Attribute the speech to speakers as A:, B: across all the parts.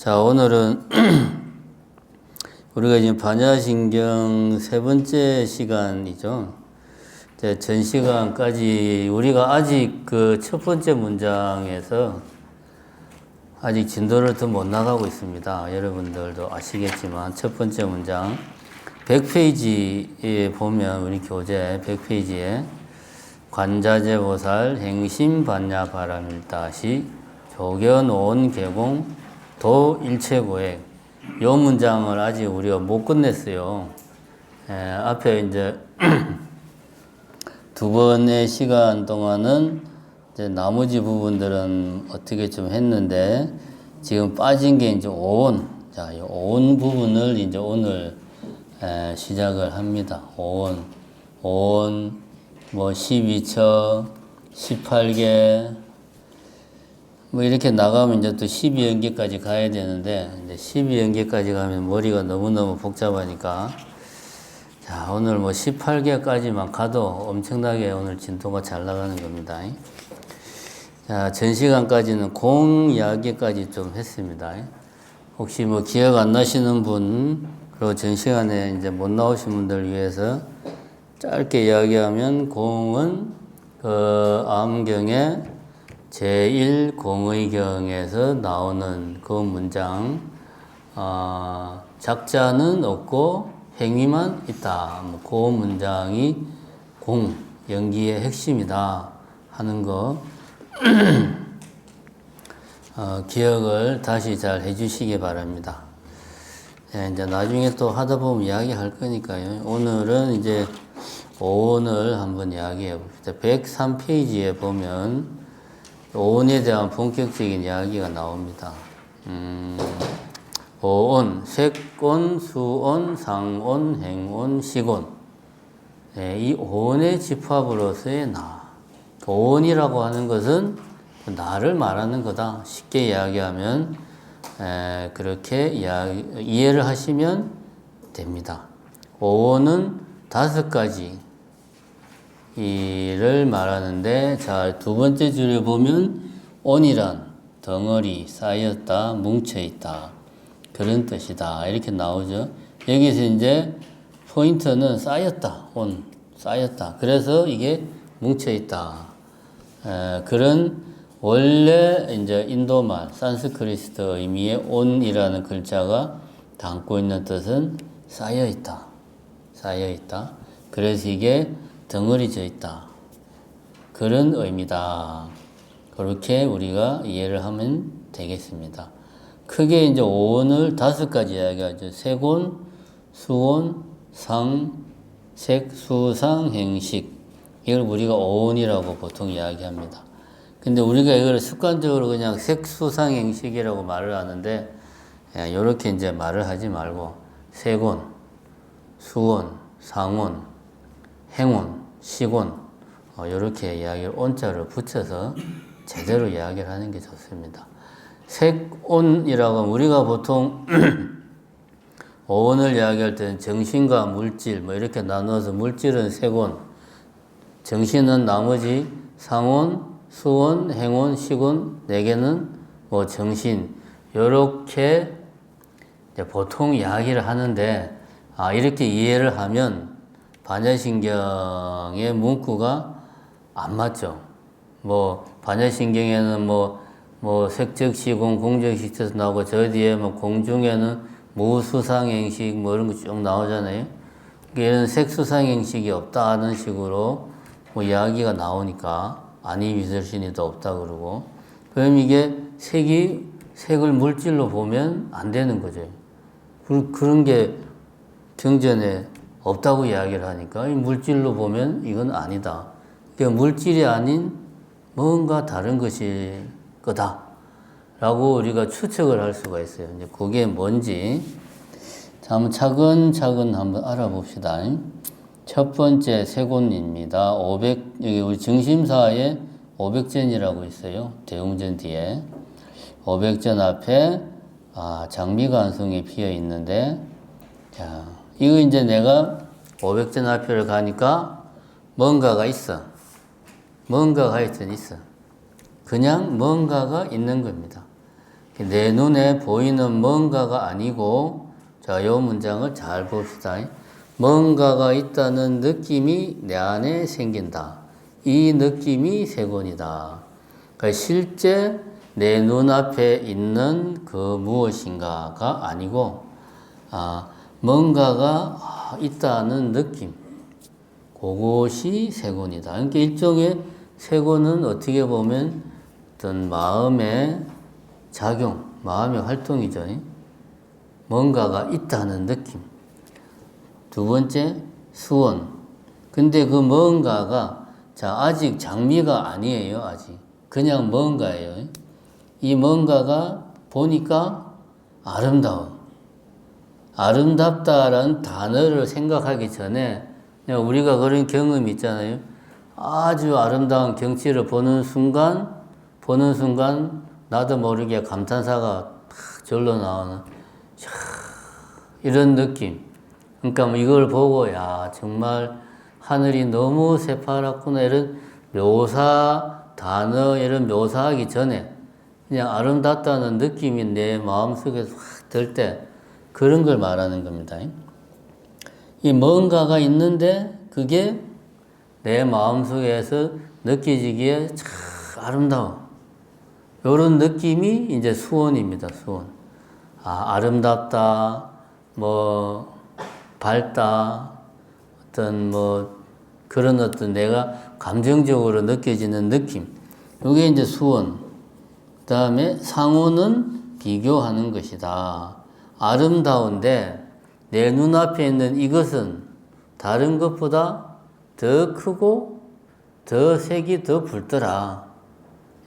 A: 자, 오늘은 우리가 지금 반야신경 세 번째 시간이죠. 이제 전 시간까지 우리가 아직 그 첫 번째 문장에서 아직 진도를 더 못 나가고 있습니다. 여러분들도 아시겠지만 첫 번째 문장 100페이지에 보면 우리 교재 100페이지에 관자재보살 행심반야 바람일다시 조견온 개공 도 일체고액 요 문장을 아직 우리가 못 끝냈어요. 앞에 이제 두 번의 시간 동안은 이제 나머지 부분들은 어떻게 좀 했는데 지금 빠진 게 이제 오온. 자, 이 오온 부분을 이제 오늘 시작을 합니다. 오온, 오온, 뭐 12처, 18개, 뭐 이렇게 나가면 이제 또 12연계까지 가야 되는데 이제 12연계까지 가면 머리가 너무너무 복잡하니까 자, 오늘 뭐 18개까지만 가도 엄청나게 오늘 진도가 잘 나가는 겁니다. 자, 전 시간까지는 공야기까지 좀 했습니다. 혹시 뭐 기억 안 나시는 분, 그리고 전 시간에 이제 못 나오신 분들 위해서 짧게 이야기하면 공은 그 암경에 제1공의경에서 나오는 그 문장, 작자는 없고 행위만 있다. 뭐 그 문장이 공, 연기의 핵심이다 하는 거 기억을 다시 잘 해주시기 바랍니다. 이제 나중에 또 하다 보면 이야기할 거니까요. 오늘은 이제 오온을 한번 이야기해 봅시다. 103페이지에 보면 오온에 대한 본격적인 이야기가 나옵니다. 오온, 색온, 수온, 상온, 행온, 식온. 이 오온의 집합으로서의 나. 오온이라고 하는 것은 나를 말하는 거다. 쉽게 이야기하면 그렇게 이해를 하시면 됩니다. 오온은 5가지 이를 말하는데, 자, 두 번째 줄에 보면 온이란 덩어리, 쌓였다, 뭉쳐있다 그런 뜻이다 이렇게 나오죠. 여기서 이제 포인트는 쌓였다, 온, 쌓였다. 그래서 이게 뭉쳐있다. 그런 원래 이제 인도말 산스크리트 의미의 온이라는 글자가 담고 있는 뜻은 쌓여있다, 쌓여있다. 그래서 이게 덩어리져 있다. 그런 의미다. 그렇게 우리가 이해를 하면 되겠습니다. 크게 이제 오온을 5가지 이야기하죠. 색온, 수온, 상, 색, 수, 상, 행식. 이걸 우리가 오온이라고 보통 이야기합니다. 근데 우리가 이걸 습관적으로 그냥 색, 수, 상, 행식이라고 말을 하는데, 이렇게 이제 말을 하지 말고, 색온, 수온, 상온, 행온, 식온, 이렇게 이야기를 온자를 붙여서 제대로 이야기를 하는 게 좋습니다. 색온이라고 하면 우리가 보통 오온을 이야기할 때는 정신과 물질 뭐 이렇게 나누어서 물질은 색온, 정신은 나머지 상온, 수온, 행온, 식온 4개는 뭐 정신 이렇게 보통 이야기를 하는데 이렇게 이해를 하면 반야신경의 문구가 안 맞죠. 뭐 반야신경에는 뭐 색적시공, 공적식에서 나오고 저 뒤에 뭐 공중에는 무수상행식 뭐 이런 거 쭉 나오잖아요. 얘는 색수상행식이 없다는 식으로 뭐 이야기가 나오니까 안이미설신이도 없다 그러고, 그럼 이게 색을 물질로 보면 안 되는 거죠. 그런 게 경전에 없다고 이야기를 하니까 이 물질로 보면 이건 아니다. 그러니까 물질이 아닌 뭔가 다른 것일 거다 라고 우리가 추측을 할 수가 있어요. 이제 그게 뭔지 자, 한번 차근차근 한번 알아봅시다. 첫 번째 색온입니다. 여기 우리 정심사에 500전이라고 있어요. 대웅전 뒤에 500전 앞에 장미가 한 송이 피어 있는데, 자, 이거 이제 내가 500전 앞에를 가니까 뭔가가 있어. 뭔가가 하여튼 있어. 그냥 뭔가가 있는 겁니다. 내 눈에 보이는 뭔가가 아니고, 자, 이 문장을 잘 봅시다. 뭔가가 있다는 느낌이 내 안에 생긴다. 이 느낌이 세곤이다. 그러니까 실제 내 눈앞에 있는 그 무엇인가가 아니고, 뭔가가 있다는 느낌. 그것이 세곤이다. 그러니까 일종의 세곤은 어떻게 보면 어떤 마음의 작용, 마음의 활동이죠. 뭔가가 있다는 느낌. 두 번째, 수원. 근데 그 뭔가가, 자, 아직 장미가 아니에요, 아직. 그냥 뭔가예요. 이 뭔가가 보니까 아름다워. 아름답다라는 단어를 생각하기 전에 그냥 우리가 그런 경험이 있잖아요. 아주 아름다운 경치를 보는 순간 나도 모르게 감탄사가 탁 절로 나오는 이런 느낌. 그러니까 뭐 이걸 보고 야 정말 하늘이 너무 새파랗구나 이런 단어 이런 묘사하기 전에 그냥 아름답다는 느낌이 내 마음속에서 확 들 때 그런 걸 말하는 겁니다. 이 뭔가가 있는데 그게 내 마음속에서 느껴지기에 참 아름다워. 이런 느낌이 이제 수원입니다. 수원. 아름답다, 뭐 밝다, 어떤 뭐 그런 어떤 내가 감정적으로 느껴지는 느낌. 이게 이제 수원. 그 다음에 상호는 비교하는 것이다. 아름다운데 내 눈앞에 있는 이것은 다른 것보다 더 크고 더 색이 더 붉더라.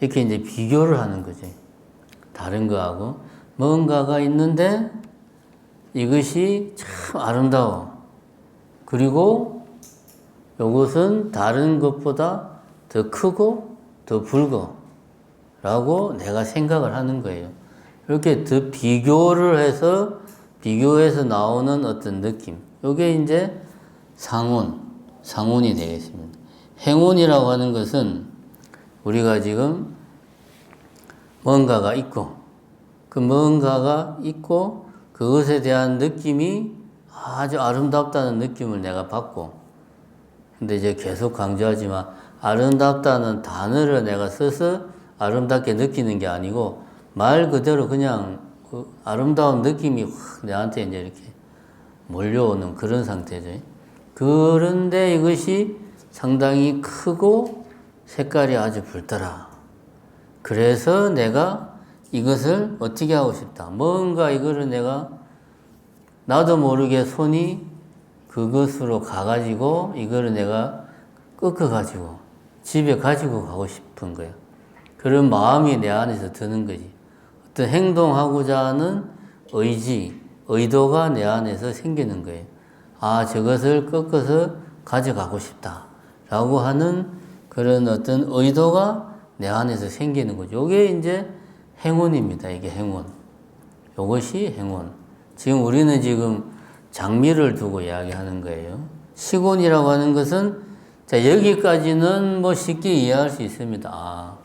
A: 이렇게 이제 비교를 하는 거지. 다른 거하고 뭔가가 있는데 이것이 참 아름다워. 그리고 이것은 다른 것보다 더 크고 더 붉어. 라고 내가 생각을 하는 거예요. 이렇게 더 비교해서 나오는 어떤 느낌. 이게 이제 상온이 되겠습니다. 행온이라고 하는 것은 우리가 지금 뭔가가 있고, 그 뭔가가 있고, 그것에 대한 느낌이 아주 아름답다는 느낌을 내가 받고, 근데 이제 계속 강조하지만, 아름답다는 단어를 내가 써서 아름답게 느끼는 게 아니고, 말 그대로 그냥 그 아름다운 느낌이 확 내한테 이제 이렇게 몰려오는 그런 상태죠. 그런데 이것이 상당히 크고 색깔이 아주 붉더라. 그래서 내가 이것을 어떻게 하고 싶다. 뭔가 이거를 내가 나도 모르게 손이 그것으로 가가지고 이거를 내가 꺾어가지고 집에 가지고 가고 싶은 거야. 그런 마음이 내 안에서 드는 거지. 어떤 행동하고자 하는 의도가 내 안에서 생기는 거예요. 저것을 꺾어서 가져가고 싶다. 라고 하는 그런 어떤 의도가 내 안에서 생기는 거죠. 이게 이제 행운입니다. 이게 행운. 이것이 행운. 지금 우리는 지금 장미를 두고 이야기하는 거예요. 시곤이라고 하는 것은 자, 여기까지는 뭐 쉽게 이해할 수 있습니다.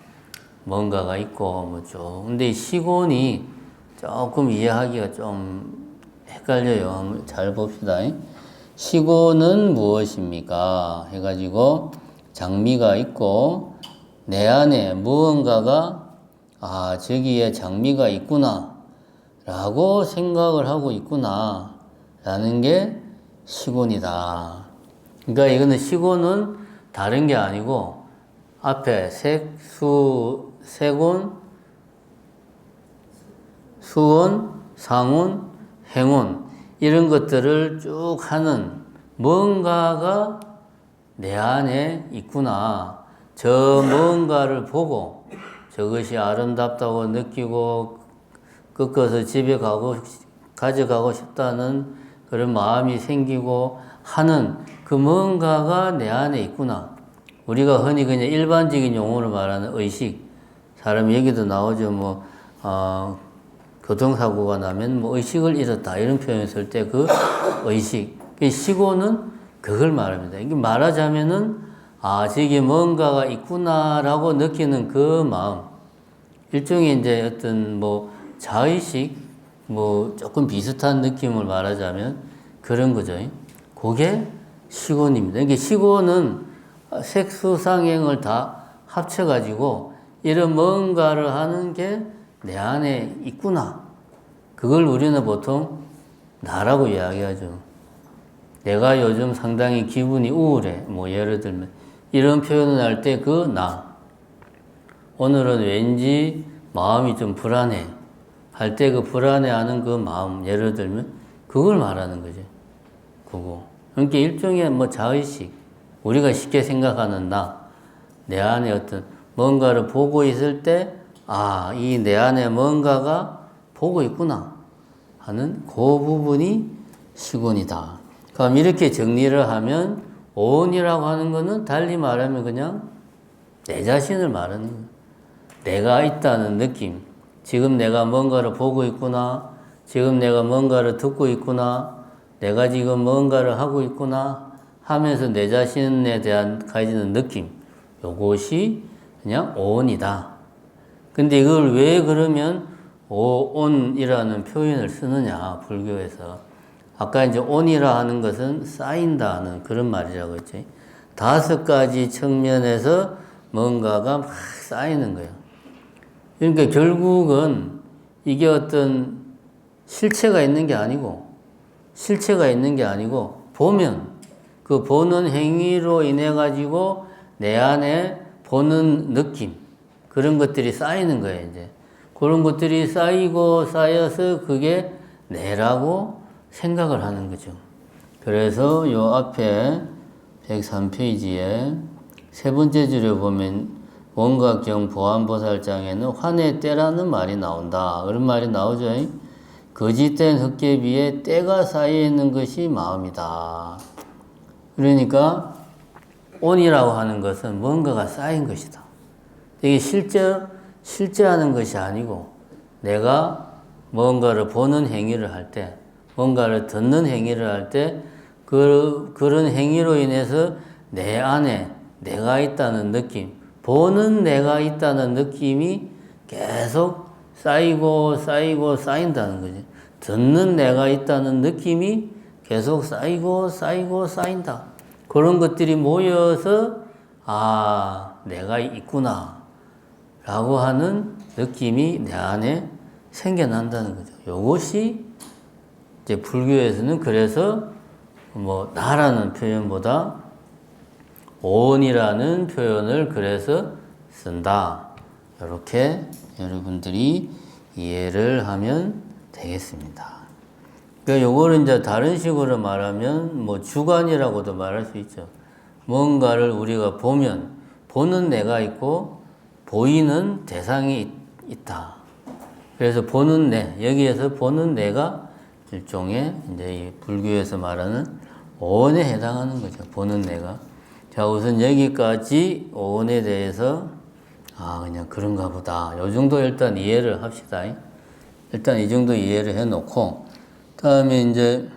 A: 뭔가가 있고 뭐죠. 근데 이 시곤이 조금 이해하기가 좀 헷갈려요. 한번 잘 봅시다. 시곤은 무엇입니까? 해가지고 장미가 있고 내 안에 무언가가 저기에 장미가 있구나 라고 생각을 하고 있구나 라는 게 시곤이다. 그러니까 이거는 시곤은 다른 게 아니고 앞에 세곤, 수온, 상온, 행온 이런 것들을 쭉 하는 뭔가가 내 안에 있구나. 저 뭔가를 보고 저것이 아름답다고 느끼고 꺾어서 집에 가져가고 싶다는 그런 마음이 생기고 하는 그 뭔가가 내 안에 있구나. 우리가 흔히 그냥 일반적인 용어로 말하는 의식. 사람 얘기도 나오죠. 교통사고가 나면 의식을 잃었다. 이런 표현을 쓸 때 그 의식. 시고는 그걸 말합니다. 이게 말하자면은, 저기 뭔가가 있구나라고 느끼는 그 마음. 일종의 이제 어떤 자의식, 뭐 조금 비슷한 느낌을 말하자면 그런 거죠. 그게 시곤입니다. 이게 시곤은 색수상행을 다 합쳐가지고 이런 뭔가를 하는 게 내 안에 있구나. 그걸 우리는 보통 나라고 이야기하죠. 내가 요즘 상당히 기분이 우울해. 뭐 예를 들면 이런 표현을 할 때 그 나. 오늘은 왠지 마음이 좀 불안해. 할 때 그 불안해하는 그 마음. 예를 들면 그걸 말하는 거죠. 그거. 그러니까 일종의 뭐 자의식. 우리가 쉽게 생각하는 나. 내 안에 어떤 뭔가를 보고 있을 때 아, 이 내 안에 뭔가가 보고 있구나 하는 그 부분이 시곤이다. 그럼 이렇게 정리를 하면 오온이라고 하는 거는 달리 말하면 그냥 내 자신을 말하는 거예요. 내가 있다는 느낌. 지금 내가 뭔가를 보고 있구나. 지금 내가 뭔가를 듣고 있구나. 내가 지금 뭔가를 하고 있구나 하면서 내 자신에 대한 가지는 느낌. 요것이 그냥 오온이다. 근데 이걸 왜 그러면 오온이라는 표현을 쓰느냐, 불교에서. 아까 이제 온이라 하는 것은 쌓인다는 그런 말이라고 했죠. 5가지 측면에서 뭔가가 막 쌓이는 거예요. 그러니까 결국은 이게 어떤 실체가 있는 게 아니고, 보면, 그 보는 행위로 인해 가지고 내 안에 보는 느낌, 그런 것들이 쌓이는 거예요, 이제. 그런 것들이 쌓이고 쌓여서 그게 내라고 생각을 하는 거죠. 그래서 요 앞에 103페이지에 세 번째 줄에 보면 원각경 보안보살장에는 환의 때라는 말이 나온다. 그런 말이 나오죠. 거짓된 헛개비에 때가 쌓여 있는 것이 마음이다. 그러니까 온이라고 하는 것은 뭔가가 쌓인 것이다. 이게 실제하는 것이 아니고 내가 뭔가를 보는 행위를 할 때, 뭔가를 듣는 행위를 할 때 그런 행위로 인해서 내 안에 내가 있다는 느낌, 보는 내가 있다는 느낌이 계속 쌓이고 쌓인다는 거지. 듣는 내가 있다는 느낌이 계속 쌓이고 쌓인다. 그런 것들이 모여서 아, 내가 있구나 라고 하는 느낌이 내 안에 생겨난다는 거죠. 이것이 이제 불교에서는 그래서 뭐 나라는 표현보다 오온이라는 표현을 그래서 쓴다. 이렇게 여러분들이 이해를 하면 되겠습니다. 그러니까 요거를 이제 다른 식으로 말하면 뭐 주관이라고도 말할 수 있죠. 뭔가를 우리가 보면 보는 내가 있고 보이는 대상이 있다. 그래서 보는 내, 여기에서 보는 내가 일종의 이제 이 불교에서 말하는 오온에 해당하는 거죠. 보는 내가. 자, 우선 여기까지 오온에 대해서 그냥 그런가 보다. 요 정도 일단 이해를 합시다. 일단 이 정도 이해를 해 놓고 다음에 이제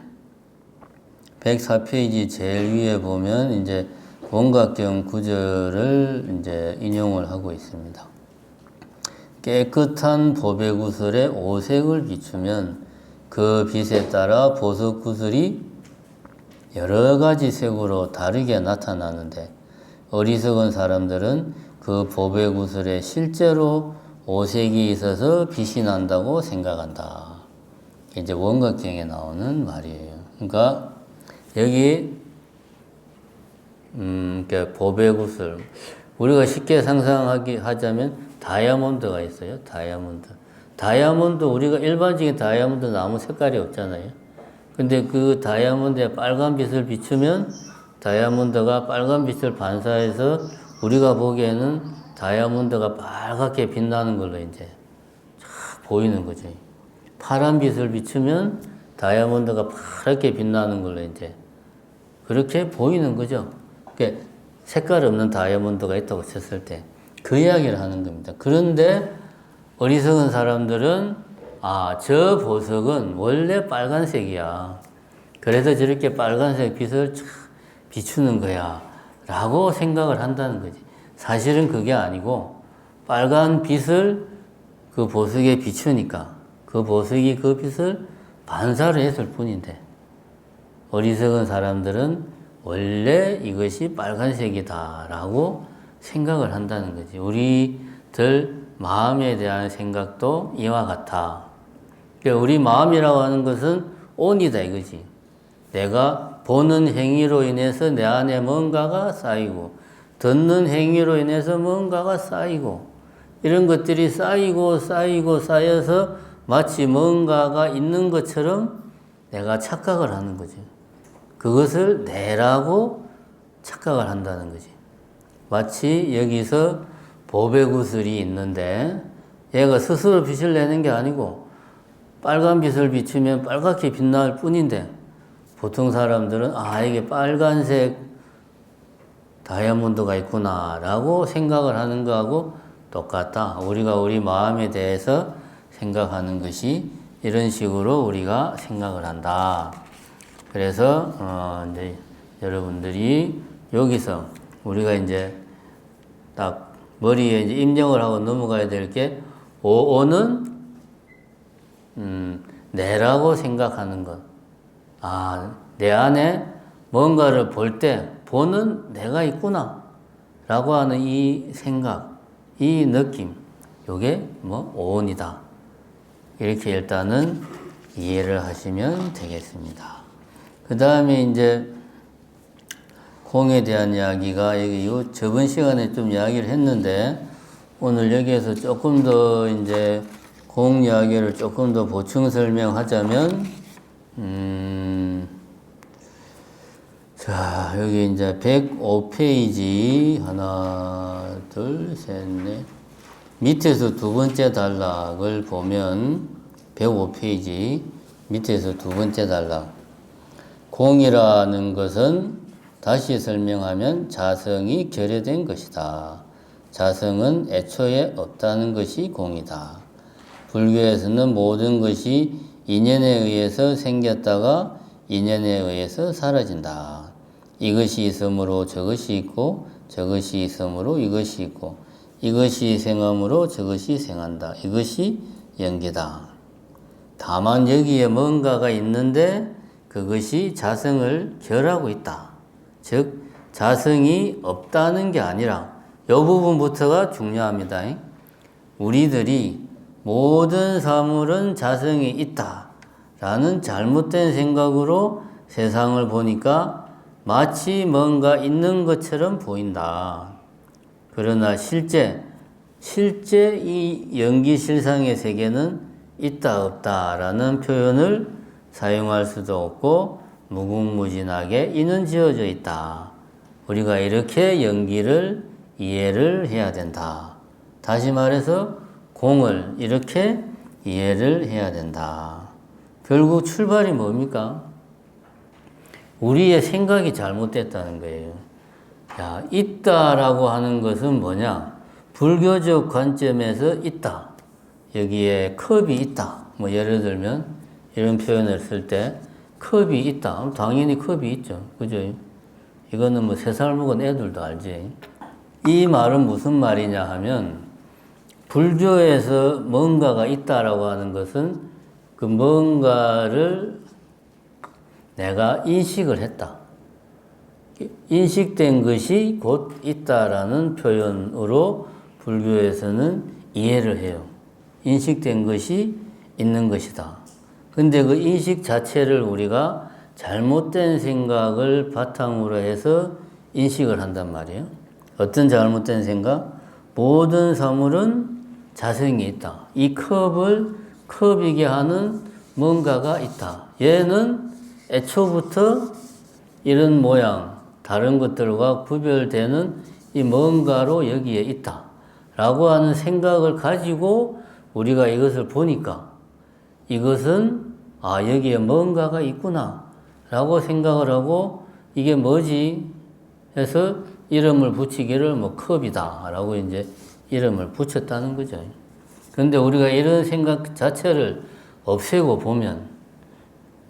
A: 104페이지 제일 위에 보면 이제 원각경 구절을 이제 인용을 하고 있습니다. 깨끗한 보배구슬에 오색을 비추면 그 빛에 따라 보석구슬이 여러 가지 색으로 다르게 나타나는데 어리석은 사람들은 그 보배구슬에 실제로 오색이 있어서 빛이 난다고 생각한다. 이제 원각경에 나오는 말이에요. 그러니까 여기 그러니까 보배구슬 우리가 쉽게 상상하자면 다이아몬드가 있어요. 다이아몬드 우리가 일반적인 다이아몬드 나무 색깔이 없잖아요. 근데 그 다이아몬드에 빨간 빛을 비추면 다이아몬드가 빨간 빛을 반사해서 우리가 보기에는 다이아몬드가 빨갛게 빛나는 걸로 이제 쫙 보이는 거죠. 파란 빛을 비추면 다이아몬드가 파랗게 빛나는 걸로 이제 그렇게 보이는 거죠. 그러니까 색깔 없는 다이아몬드가 있다고 쳤을 때 그 이야기를 하는 겁니다. 그런데 어리석은 사람들은 저 보석은 원래 빨간색이야. 그래서 저렇게 빨간색 빛을 쫙 비추는 거야. 라고 생각을 한다는 거지. 사실은 그게 아니고 빨간 빛을 그 보석에 비추니까 그 보석이 그 빛을 반사를 했을 뿐인데 어리석은 사람들은 원래 이것이 빨간색이다 라고 생각을 한다는 거지. 우리들 마음에 대한 생각도 이와 같아. 그러니까 우리 마음이라고 하는 것은 온이다 이거지. 내가 보는 행위로 인해서 내 안에 뭔가가 쌓이고 듣는 행위로 인해서 뭔가가 쌓이고 이런 것들이 쌓이고 쌓여서 마치 뭔가가 있는 것처럼 내가 착각을 하는 거지. 그것을 내라고 착각을 한다는 거지. 마치 여기서 보배구슬이 있는데 얘가 스스로 빛을 내는 게 아니고 빨간 빛을 비추면 빨갛게 빛날 뿐인데 보통 사람들은 이게 빨간색 다이아몬드가 있구나 라고 생각을 하는 거하고 똑같다. 우리가 우리 마음에 대해서 생각하는 것이 이런 식으로 우리가 생각을 한다. 그래서 이제 여러분들이 여기서 우리가 이제 딱 머리에 이제 입력을 하고 넘어가야 될 게 오는 내라고 생각하는 것. 내 안에 뭔가를 볼 때 보는 내가 있구나 라고 하는 이 생각, 이 느낌, 요게 오온이다. 이렇게 일단은 이해를 하시면 되겠습니다. 그 다음에 이제 공에 대한 이야기가 여기 저번 시간에 좀 이야기를 했는데 오늘 여기에서 조금 더 이제 공 이야기를 조금 더 보충 설명하자면 자, 여기 이제 105페이지 하나, 둘, 셋, 넷 밑에서 두 번째 단락을 보면 105페이지 밑에서 두 번째 단락 공이라는 것은 다시 설명하면 자성이 결여된 것이다. 자성은 애초에 없다는 것이 공이다. 불교에서는 모든 것이 인연에 의해서 생겼다가 인연에 의해서 사라진다. 이것이 있으므로 저것이 있고 저것이 있으므로 이것이 있고 이것이 생함으로 저것이 생한다. 이것이 연계다. 다만 여기에 뭔가가 있는데 그것이 자성을 결하고 있다. 즉 자성이 없다는 게 아니라 이 부분부터가 중요합니다. 우리들이 모든 사물은 자성이 있다 라는 잘못된 생각으로 세상을 보니까 마치 뭔가 있는 것처럼 보인다. 그러나 실제 이 연기실상의 세계는 있다 없다 라는 표현을 사용할 수도 없고 무궁무진하게 이는 지어져 있다. 우리가 이렇게 연기를 이해를 해야 된다. 다시 말해서 공을 이렇게 이해를 해야 된다. 결국 출발이 뭡니까? 우리의 생각이 잘못됐다는 거예요. 있다라고 하는 것은 뭐냐? 불교적 관점에서 있다. 여기에 컵이 있다. 예를 들면 이런 표현을 쓸 때 컵이 있다. 당연히 컵이 있죠. 그죠? 이거는 3살 먹은 애들도 알지. 이 말은 무슨 말이냐 하면 불교에서 뭔가가 있다라고 하는 것은 그 뭔가를 내가 인식을 했다. 인식된 것이 곧 있다라는 표현으로 불교에서는 이해를 해요. 인식된 것이 있는 것이다. 근데 그 인식 자체를 우리가 잘못된 생각을 바탕으로 해서 인식을 한단 말이에요. 어떤 잘못된 생각? 모든 사물은 자성이 있다. 이 컵을 컵이게 하는 뭔가가 있다. 얘는 애초부터 이런 모양, 다른 것들과 구별되는 이 뭔가로 여기에 있다. 라고 하는 생각을 가지고 우리가 이것을 보니까 이것은 여기에 뭔가가 있구나 라고 생각을 하고 이게 뭐지 해서 이름을 붙이기를 컵이다 라고 이제 이름을 붙였다는 거죠. 그런데 우리가 이런 생각 자체를 없애고 보면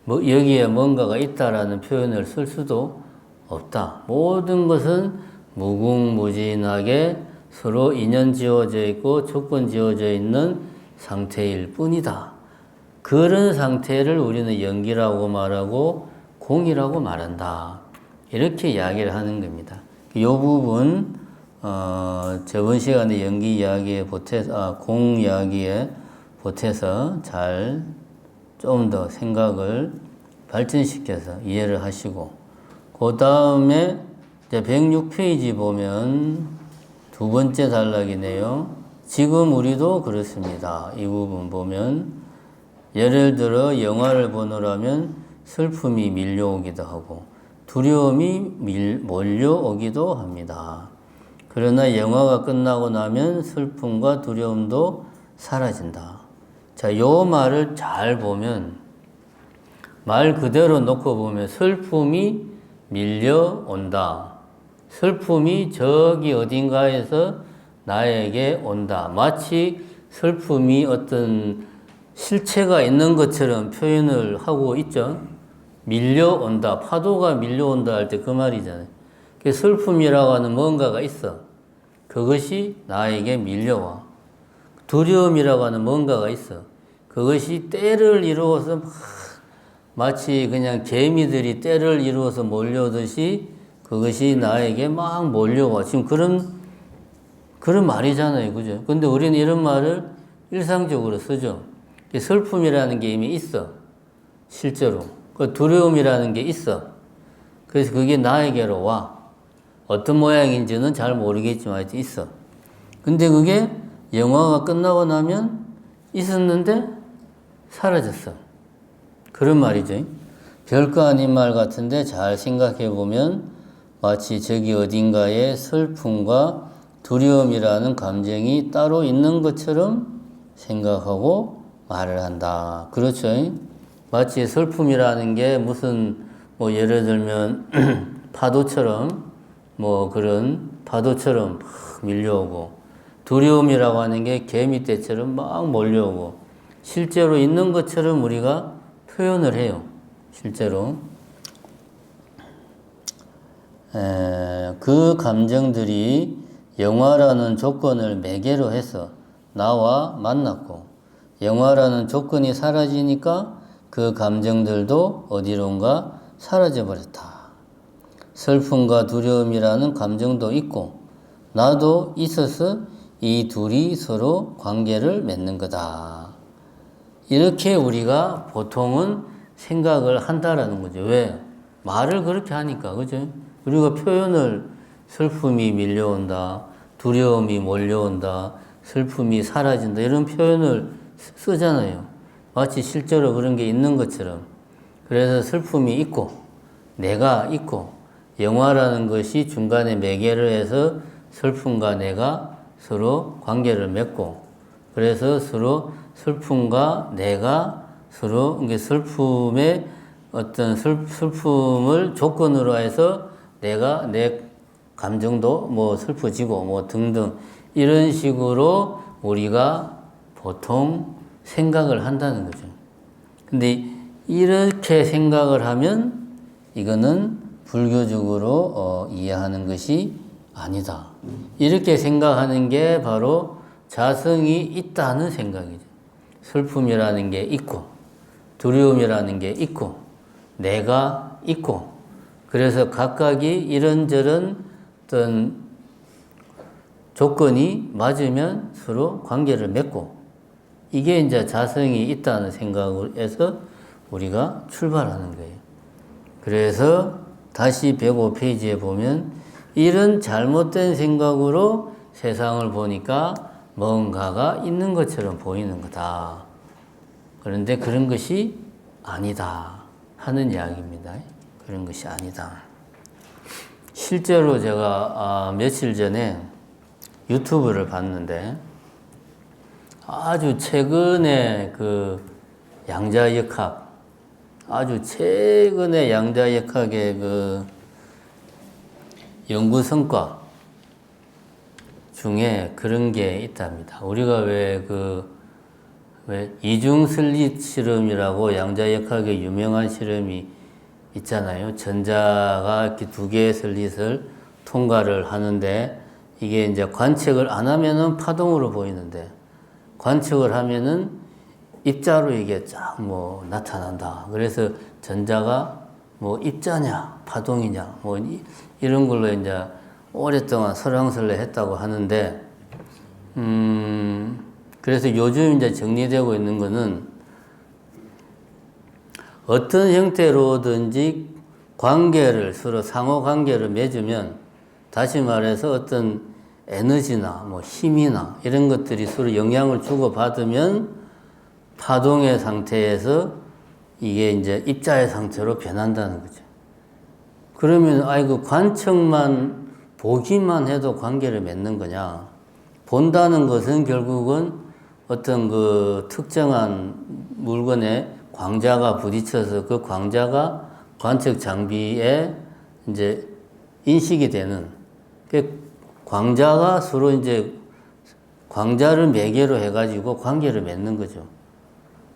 A: 여기에 뭔가가 있다라는 표현을 쓸 수도 없다. 모든 것은 무궁무진하게 서로 인연 지어져 있고 조건 지어져 있는 상태일 뿐이다 그런 상태를 우리는 연기라고 말하고 공이라고 말한다. 이렇게 이야기를 하는 겁니다. 이 부분 저번 시간에 연기 이야기에 보태서 공 이야기에 보태서 잘 좀 더 생각을 발전시켜서 이해를 하시고 그 다음에 이제 106페이지 보면 두 번째 단락이네요. 지금 우리도 그렇습니다. 이 부분 보면 예를 들어 영화를 보느라면 슬픔이 밀려오기도 하고 두려움이 몰려오기도 합니다. 그러나 영화가 끝나고 나면 슬픔과 두려움도 사라진다. 자, 요 말을 잘 보면 말 그대로 놓고 보면 슬픔이 밀려온다. 슬픔이 저기 어딘가에서 나에게 온다. 마치 슬픔이 어떤 실체가 있는 것처럼 표현을 하고 있죠. 밀려온다. 파도가 밀려온다 할 때 그 말이잖아요. 그 슬픔이라고 하는 뭔가가 있어. 그것이 나에게 밀려와. 두려움이라고 하는 뭔가가 있어. 그것이 때를 이루어서 마치 그냥 개미들이 때를 이루어서 몰려오듯이 그것이 나에게 막 몰려와. 지금 그런 말이잖아요. 그죠? 근데 우리는 이런 말을 일상적으로 쓰죠. 슬픔이라는 게 이미 있어. 실제로. 그 두려움이라는 게 있어. 그래서 그게 나에게로 와. 어떤 모양인지는 잘 모르겠지만 하여튼 있어. 근데 그게 영화가 끝나고 나면 있었는데 사라졌어. 그런 말이죠. 별거 아닌 말 같은데 잘 생각해 보면 마치 저기 어딘가에 슬픔과 두려움이라는 감정이 따로 있는 것처럼 생각하고 말을 한다. 그렇죠? 마치 슬픔이라는 게 무슨 예를 들면 파도처럼 그런 파도처럼 막 밀려오고 두려움이라고 하는 게 개미떼처럼 막 몰려오고 실제로 있는 것처럼 우리가 표현을 해요. 실제로. 그 감정들이 영화라는 조건을 매개로 해서 나와 만났고 영화라는 조건이 사라지니까 그 감정들도 어디론가 사라져버렸다. 슬픔과 두려움이라는 감정도 있고 나도 있어서 이 둘이 서로 관계를 맺는 거다. 이렇게 우리가 보통은 생각을 한다라는 거죠. 왜? 말을 그렇게 하니까, 그죠? 우리가 표현을 슬픔이 밀려온다, 두려움이 몰려온다, 슬픔이 사라진다, 이런 표현을 쓰잖아요. 마치 실제로 그런 게 있는 것처럼. 그래서 슬픔이 있고, 내가 있고, 영화라는 것이 중간에 매개를 해서 슬픔과 내가 서로 관계를 맺고, 그래서 서로 슬픔과 내가 서로 슬픔의 어떤 슬픔을 조건으로 해서 내가 내 감정도 슬퍼지고 등등 이런 식으로 우리가 보통 생각을 한다는 거죠. 근데 이렇게 생각을 하면 이거는 불교적으로 이해하는 것이 아니다. 이렇게 생각하는 게 바로 자성이 있다는 생각이죠. 슬픔이라는 게 있고 두려움이라는 게 있고 내가 있고 그래서 각각이 이런저런 어떤 조건이 맞으면 서로 관계를 맺고 이게 이제 자성이 있다는 생각을 해서 우리가 출발하는 거예요. 그래서 다시 105페이지에 보면 이런 잘못된 생각으로 세상을 보니까 뭔가가 있는 것처럼 보이는 거다. 그런데 그런 것이 아니다 하는 이야기입니다. 그런 것이 아니다. 실제로 제가 며칠 전에 유튜브를 봤는데 아주 최근에 그 양자역학, 아주 최근에 양자역학의 그 연구 성과 중에 그런 게 있답니다. 우리가 왜 이중 슬릿 실험이라고 양자역학의 유명한 실험이 있잖아요. 전자가 이렇게 두 개의 슬릿을 통과를 하는데 이게 이제 관측을 안 하면은 파동으로 보이는데 관측을 하면은 입자로 이게 쫙 뭐 나타난다. 그래서 전자가 뭐 입자냐, 파동이냐, 뭐 이런 걸로 이제 오랫동안 설왕설래 했다고 하는데, 그래서 요즘 이제 정리되고 있는 거는 어떤 형태로든지 관계를 서로 상호 관계를 맺으면, 다시 말해서 어떤 에너지나 뭐 힘이나 이런 것들이 서로 영향을 주고 받으면 파동의 상태에서 이게 이제 입자의 상태로 변한다는 거죠. 그러면 아이고 관측만 보기만 해도 관계를 맺는 거냐? 본다는 것은 결국은 어떤 그 특정한 물건에 광자가 부딪혀서 그 광자가 관측 장비에 이제 인식이 되는, 그 광자가 서로 이제 광자를 매개로 해가지고 관계를 맺는 거죠.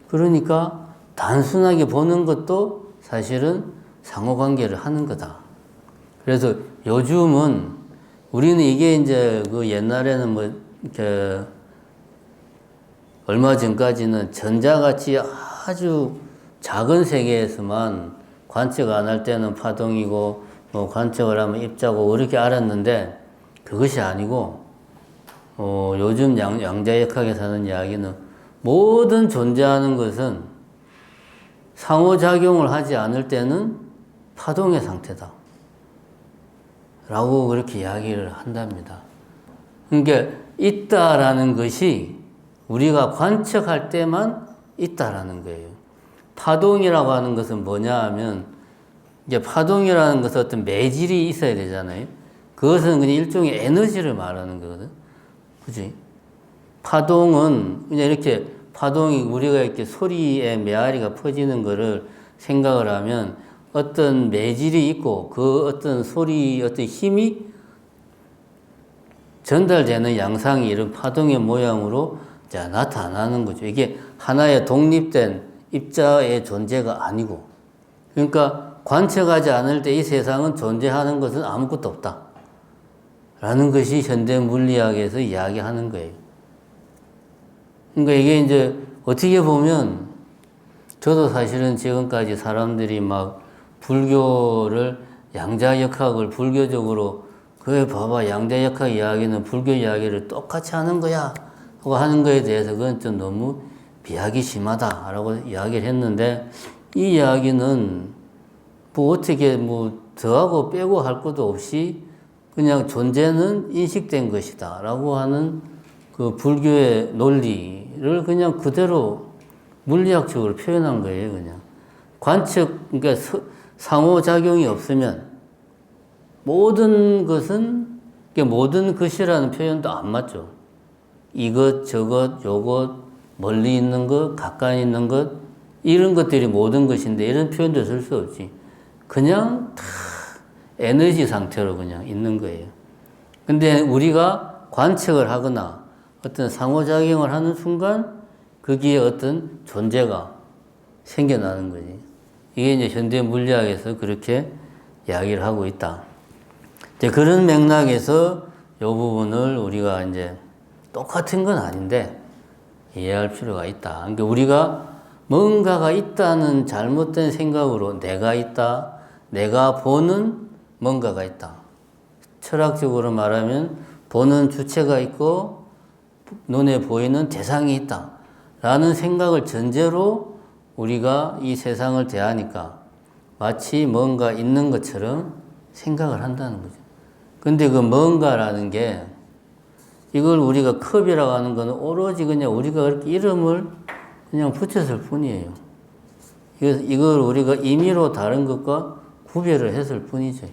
A: 그러니까 단순하게 보는 것도 사실은 상호관계를 하는 거다. 그래서 요즘은 우리는 이게 이제 그 옛날에는 뭐 이렇게 얼마 전까지는 전자같이 아주 작은 세계에서만 관측 안 할 때는 파동이고 뭐 관측을 하면 입자고 이렇게 알았는데, 그것이 아니고 요즘 양자역학에서 하는 이야기는 모든 존재하는 것은 상호작용을 하지 않을 때는 파동의 상태다 라고 그렇게 이야기를 한답니다. 그러니까 있다라는 것이 우리가 관측할 때만 있다라는 거예요. 파동이라고 하는 것은 뭐냐 하면, 이제 파동이라는 것은 어떤 매질이 있어야 되잖아요. 그것은 그냥 일종의 에너지를 말하는 거거든. 그지? 파동은 그냥 이렇게 파동이 우리가 이렇게 소리의 메아리가 퍼지는 거를 생각을 하면 어떤 매질이 있고 그 어떤 소리, 어떤 힘이 전달되는 양상이 이런 파동의 모양으로 자, 나타나는 거죠. 이게 하나의 독립된 입자의 존재가 아니고, 그러니까 관측하지 않을 때 이 세상은 존재하는 것은 아무것도 없다 라는 것이 현대 물리학에서 이야기하는 거예요. 그러니까 이게 이제 어떻게 보면 저도 사실은 지금까지 사람들이 막 불교를 양자역학을 불교적으로 그래 봐봐 양자역학 이야기는 불교 이야기를 똑같이 하는 거야 하고 하는 거에 대해서 그건 좀 너무 비하기 심하다 라고 이야기를 했는데, 이 이야기는 뭐 어떻게 뭐 더하고 빼고 할 것도 없이 그냥 존재는 인식된 것이다 라고 하는 그 불교의 논리를 그냥 그대로 물리학적으로 표현한 거예요. 그냥 관측, 그러니까 상호작용이 없으면 모든 것은, 모든 것이라는 표현도 안 맞죠. 이것 저것 요것 멀리 있는 것 가까이 있는 것 이런 것들이 모든 것인데 이런 표현도 쓸 수 없지. 그냥 다 에너지 상태로 그냥 있는 거예요. 근데 우리가 관측을 하거나 어떤 상호작용을 하는 순간 거기에 어떤 존재가 생겨나는 거지. 이게 이제 현대 물리학에서 그렇게 이야기를 하고 있다. 이제 그런 맥락에서 이 부분을 우리가 이제 똑같은 건 아닌데 이해할 필요가 있다. 그러니까 우리가 뭔가가 있다는 잘못된 생각으로 내가 있다, 내가 보는 뭔가가 있다. 철학적으로 말하면 보는 주체가 있고 눈에 보이는 대상이 있다 라는 생각을 전제로 우리가 이 세상을 대하니까 마치 뭔가 있는 것처럼 생각을 한다는 거죠. 근데 그 뭔가라는 게, 이걸 우리가 컵이라고 하는 거는 오로지 그냥 우리가 그렇게 이름을 그냥 붙였을 뿐이에요. 이걸 우리가 임의로 다른 것과 구별을 했을 뿐이죠.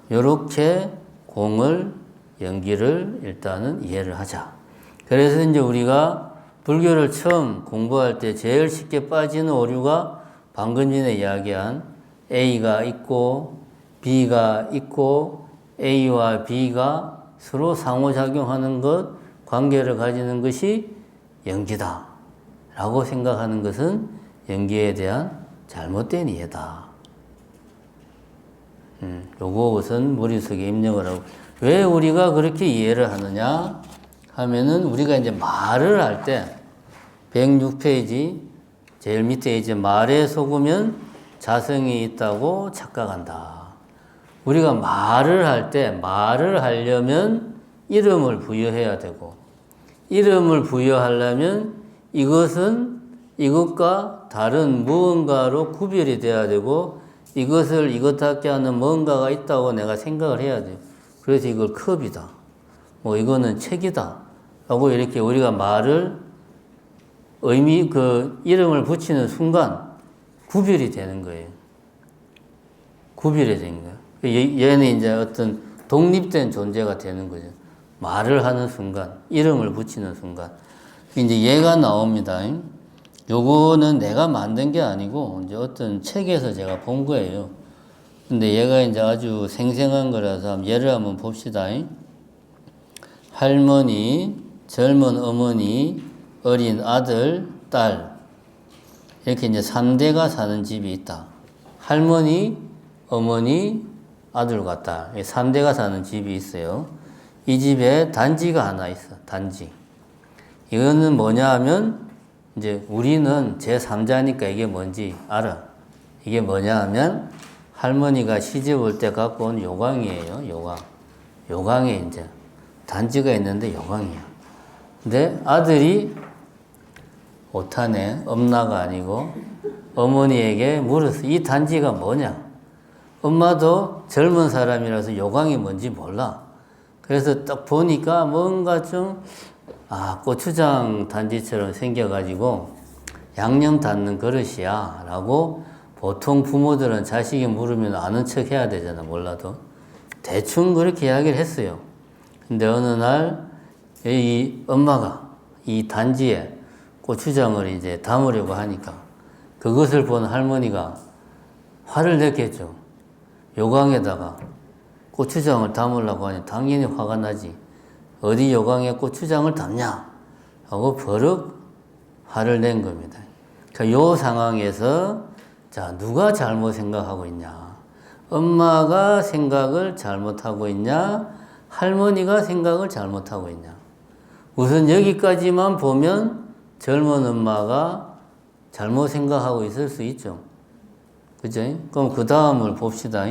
A: 이렇게 공을, 연기를 일단은 이해를 하자. 그래서 이제 우리가 불교를 처음 공부할 때 제일 쉽게 빠지는 오류가 방금 전에 이야기한 A가 있고 B가 있고 A와 B가 서로 상호작용하는 것, 관계를 가지는 것이 연기다 라고 생각하는 것은 연기에 대한 잘못된 이해다. 요거 우선 머릿속에 입력을 하고, 왜 우리가 그렇게 이해를 하느냐 하면은 우리가 이제 말을 할 때 106페이지 제일 밑에 이제 말에 속으면 자성이 있다고 착각한다. 우리가 말을 할 때 말을 하려면 이름을 부여해야 되고 이름을 부여하려면 이것은 이것과 다른 무언가로 구별이 돼야 되고 이것을 이것답게 하는 뭔가가 있다고 내가 생각을 해야 돼요. 그래서 이걸 컵이다. 뭐 이거는 책이다. 라고 이렇게 우리가 말을 이름을 붙이는 순간 구별이 되는 거예요. 구별이 되는 거예요. 얘는 이제 어떤 독립된 존재가 되는 거죠. 말을 하는 순간, 이름을 붙이는 순간. 이제 얘가 나옵니다. 요거는 내가 만든 게 아니고, 이제 어떤 책에서 제가 본 거예요. 근데 얘가 이제 아주 생생한 거라서 예를 한번 봅시다. 할머니, 젊은 어머니, 어린 아들, 딸. 이렇게 이제 3대가 사는 집이 있다. 할머니, 어머니, 아들과 딸. 3대가 사는 집이 있어요. 이 집에 단지가 하나 있어. 단지. 이거는 뭐냐 하면 이제 우리는 제3자니까 이게 뭔지 알아. 이게 뭐냐 하면 할머니가 시집 올 때 갖고 온 요강이에요. 요강. 요강에 이제 단지가 있는데 요강이야. 근데 아들이 오타네. 엄나가 아니고 어머니에게 물었어. 이 단지가 뭐냐? 엄마도 젊은 사람이라서 요강이 뭔지 몰라. 그래서 딱 보니까 뭔가 좀 고추장 단지처럼 생겨가지고 양념 담는 그릇이야 라고 보통 부모들은 자식이 물으면 아는 척 해야 되잖아. 몰라도 대충 그렇게 이야기를 했어요. 근데 어느 날 이 엄마가 이 단지에 고추장을 이제 담으려고 하니까 그것을 본 할머니가 화를 냈겠죠. 요강에다가 고추장을 담으려고 하니 당연히 화가 나지. 어디 요강에 고추장을 담냐? 하고 버럭 화를 낸 겁니다. 그러니까 요 상황에서 자, 누가 잘못 생각하고 있냐? 엄마가 생각을 잘못하고 있냐? 할머니가 생각을 잘못하고 있냐? 우선 여기까지만 보면 젊은 엄마가 잘못 생각하고 있을 수 있죠. 그죠? 그럼 그 다음을 봅시다.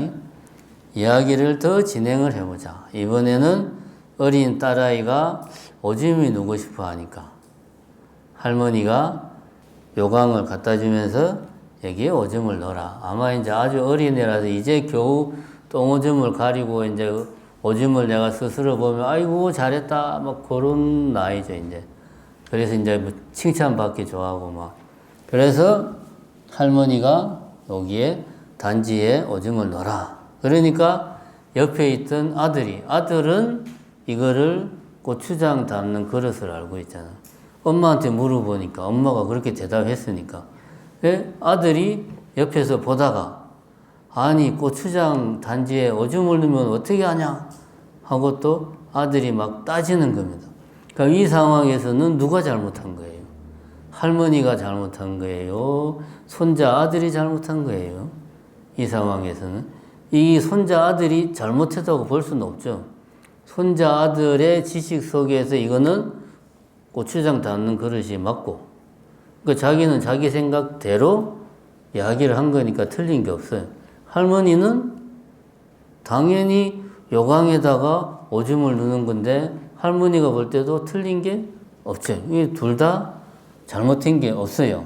A: 이야기를 더 진행을 해보자. 이번에는 어린 딸아이가 오줌이 누고 싶어 하니까 할머니가 요강을 갖다 주면서 여기에 오줌을 넣어라. 아마 이제 아주 어린애라서 이제 겨우 똥오줌을 가리고 이제 오줌을 내가 스스로 보면 아이고 잘했다 막 그런 나이죠 이제. 그래서 이제 뭐 칭찬받기 좋아하고 막. 그래서 할머니가 여기에 단지에 오줌을 넣어라. 그러니까 옆에 있던 아들은 이거를 고추장 담는 그릇을 알고 있잖아. 엄마한테 물어보니까 엄마가 그렇게 대답했으니까 아들이 옆에서 보다가 아니 고추장 단지에 오줌을 넣으면 어떻게 하냐 하고 또 아들이 막 따지는 겁니다. 그러니까 이 상황에서는 누가 잘못한 거예요? 할머니가 잘못한 거예요? 손자 아들이 잘못한 거예요? 이 상황에서는 이 손자 아들이 잘못했다고 볼 수는 없죠. 손자 아들의 지식 속에서 이거는 고추장 담는 그릇이 맞고 그러니까 자기는 자기 생각대로 이야기를 한 거니까 틀린 게 없어요. 할머니는 당연히 요강에다가 오줌을 넣는 건데 할머니가 볼 때도 틀린 게 없죠. 이 둘 다 잘못된 게 없어요.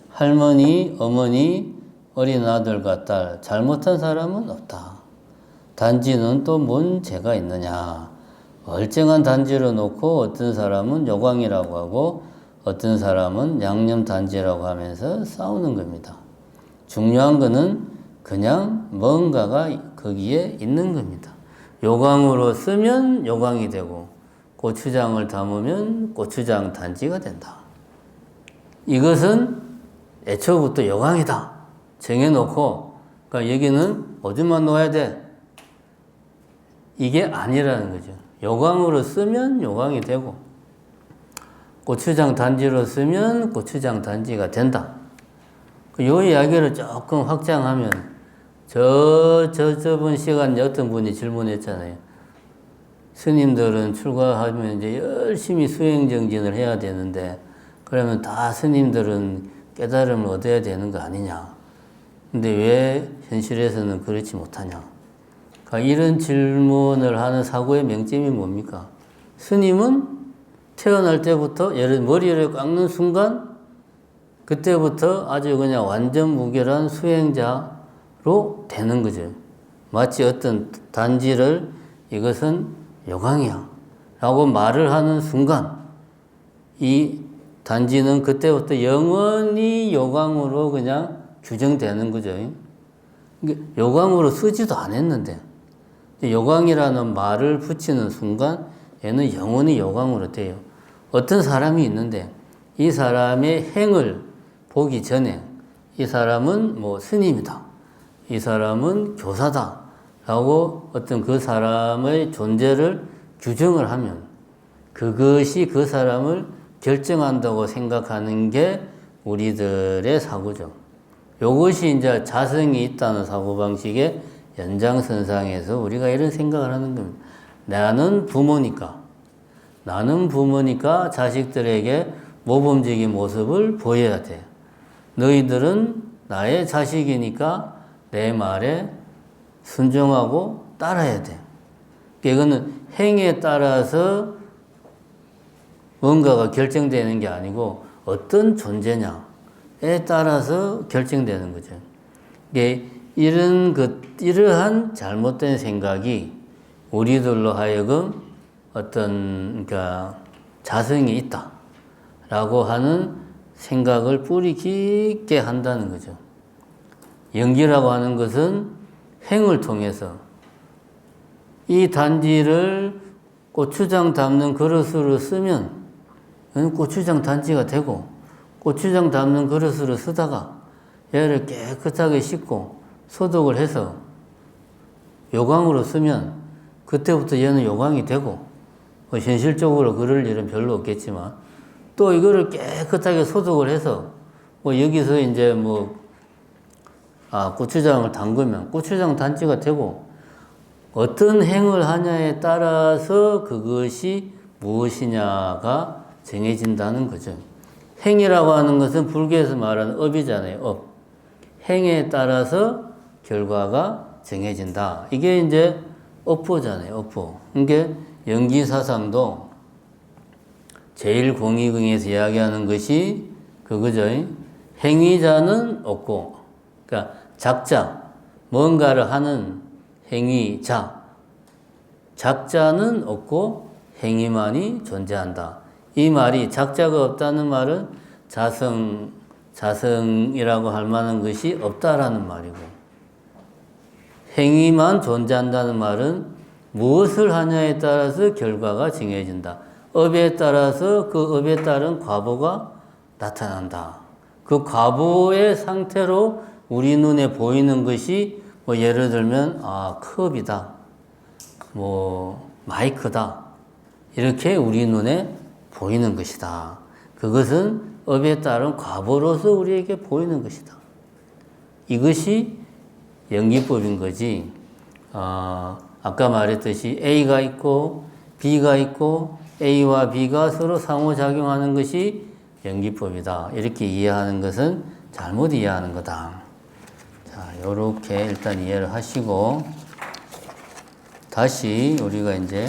A: 할머니, 어머니, 어린 아들과 딸 잘못한 사람은 없다. 단지는 또 뭔 죄가 있느냐. 멀쩡한 단지로 놓고 어떤 사람은 요강이라고 하고 어떤 사람은 양념 단지라고 하면서 싸우는 겁니다. 중요한 거는 그냥 뭔가가 거기에 있는 겁니다. 요강으로 쓰면 요강이 되고 고추장을 담으면 고추장 단지가 된다. 이것은 애초부터 요강이다 정해놓고 그러니까 여기는 오줌만 넣어야 돼. 이게 아니라는 거죠. 요강으로 쓰면 요강이 되고 고추장 단지로 쓰면 고추장 단지가 된다. 요 이야기를 조금 확장하면 저번 시간에 어떤 분이 질문했잖아요. 스님들은 출가하면 이제 열심히 수행정진을 해야 되는데 그러면 다 스님들은 깨달음을 얻어야 되는 거 아니냐. 근데 왜 현실에서는 그렇지 못하냐. 그러니까 이런 질문을 하는 사고의 명점이 뭡니까? 스님은 태어날 때부터 예를 머리를 깎는 순간 그때부터 아주 그냥 완전 무결한 수행자로 되는 거죠. 마치 어떤 단지를 이것은 요강이야 라고 말을 하는 순간 이 단지는 그때부터 영원히 요강으로 그냥 규정되는 거죠. 요강으로 쓰지도 않았는데 요강이라는 말을 붙이는 순간 얘는 영원히 요강으로 돼요. 어떤 사람이 있는데 이 사람의 행을 보기 전에 이 사람은 뭐 스님이다. 이 사람은 교사다. 라고 어떤 그 사람의 존재를 규정을 하면 그것이 그 사람을 결정한다고 생각하는 게 우리들의 사고죠. 이것이 이제 자성이 있다는 사고방식의 연장선상에서 우리가 이런 생각을 하는 겁니다. 나는 부모니까 자식들에게 모범적인 모습을 보여야 돼. 너희들은 나의 자식이니까 내 말에 순종하고 따라야 돼. 이거는 행에 따라서 뭔가가 결정되는 게 아니고 어떤 존재냐에 따라서 결정되는 거죠. 이러한 잘못된 생각이 우리들로 하여금 어떤 그러니까 자성이 있다라고 하는 생각을 뿌리 깊게 한다는 거죠. 연기라고 하는 것은 행을 통해서 이 단지를 고추장 담는 그릇으로 쓰면 고추장 단지가 되고 고추장 담는 그릇으로 쓰다가 얘를 깨끗하게 씻고 소독을 해서 요강으로 쓰면 그때부터 얘는 요강이 되고 현실적으로 그럴 일은 별로 없겠지만 또 이거를 깨끗하게 소독을 해서 여기서 이제 고추장을 담그면 고추장 단지가 되고 어떤 행을 하냐에 따라서 그것이 무엇이냐가 정해진다는 거죠. 행이라고 하는 것은 불교에서 말하는 업이잖아요. 업. 행에 따라서 결과가 정해진다. 이게 이제 업보잖아요. 업보. 이게 연기사상도 제1공의경에서 이야기하는 것이 그거죠. 행위자는 없고, 그러니까 작자, 뭔가를 하는 행위자, 작자는 없고 행위만이 존재한다. 이 말이 작자가 없다는 말은 자성이라고 할 만한 것이 없다라는 말이고, 행위만 존재한다는 말은 무엇을 하냐에 따라서 결과가 정해진다. 업에 따라서 그 업에 따른 과보가 나타난다. 그 과보의 상태로 우리 눈에 보이는 것이 예를 들면 컵이다, 마이크다, 이렇게 우리 눈에 보이는 것이다. 그것은 업에 따른 과보로서 우리에게 보이는 것이다. 이것이 연기법인 거지. 아까 말했듯이 A가 있고 B가 있고 A와 B가 서로 상호작용하는 것이 연기법이다. 이렇게 이해하는 것은 잘못 이해하는 거다. 자, 요렇게 일단 이해를 하시고 다시 우리가 이제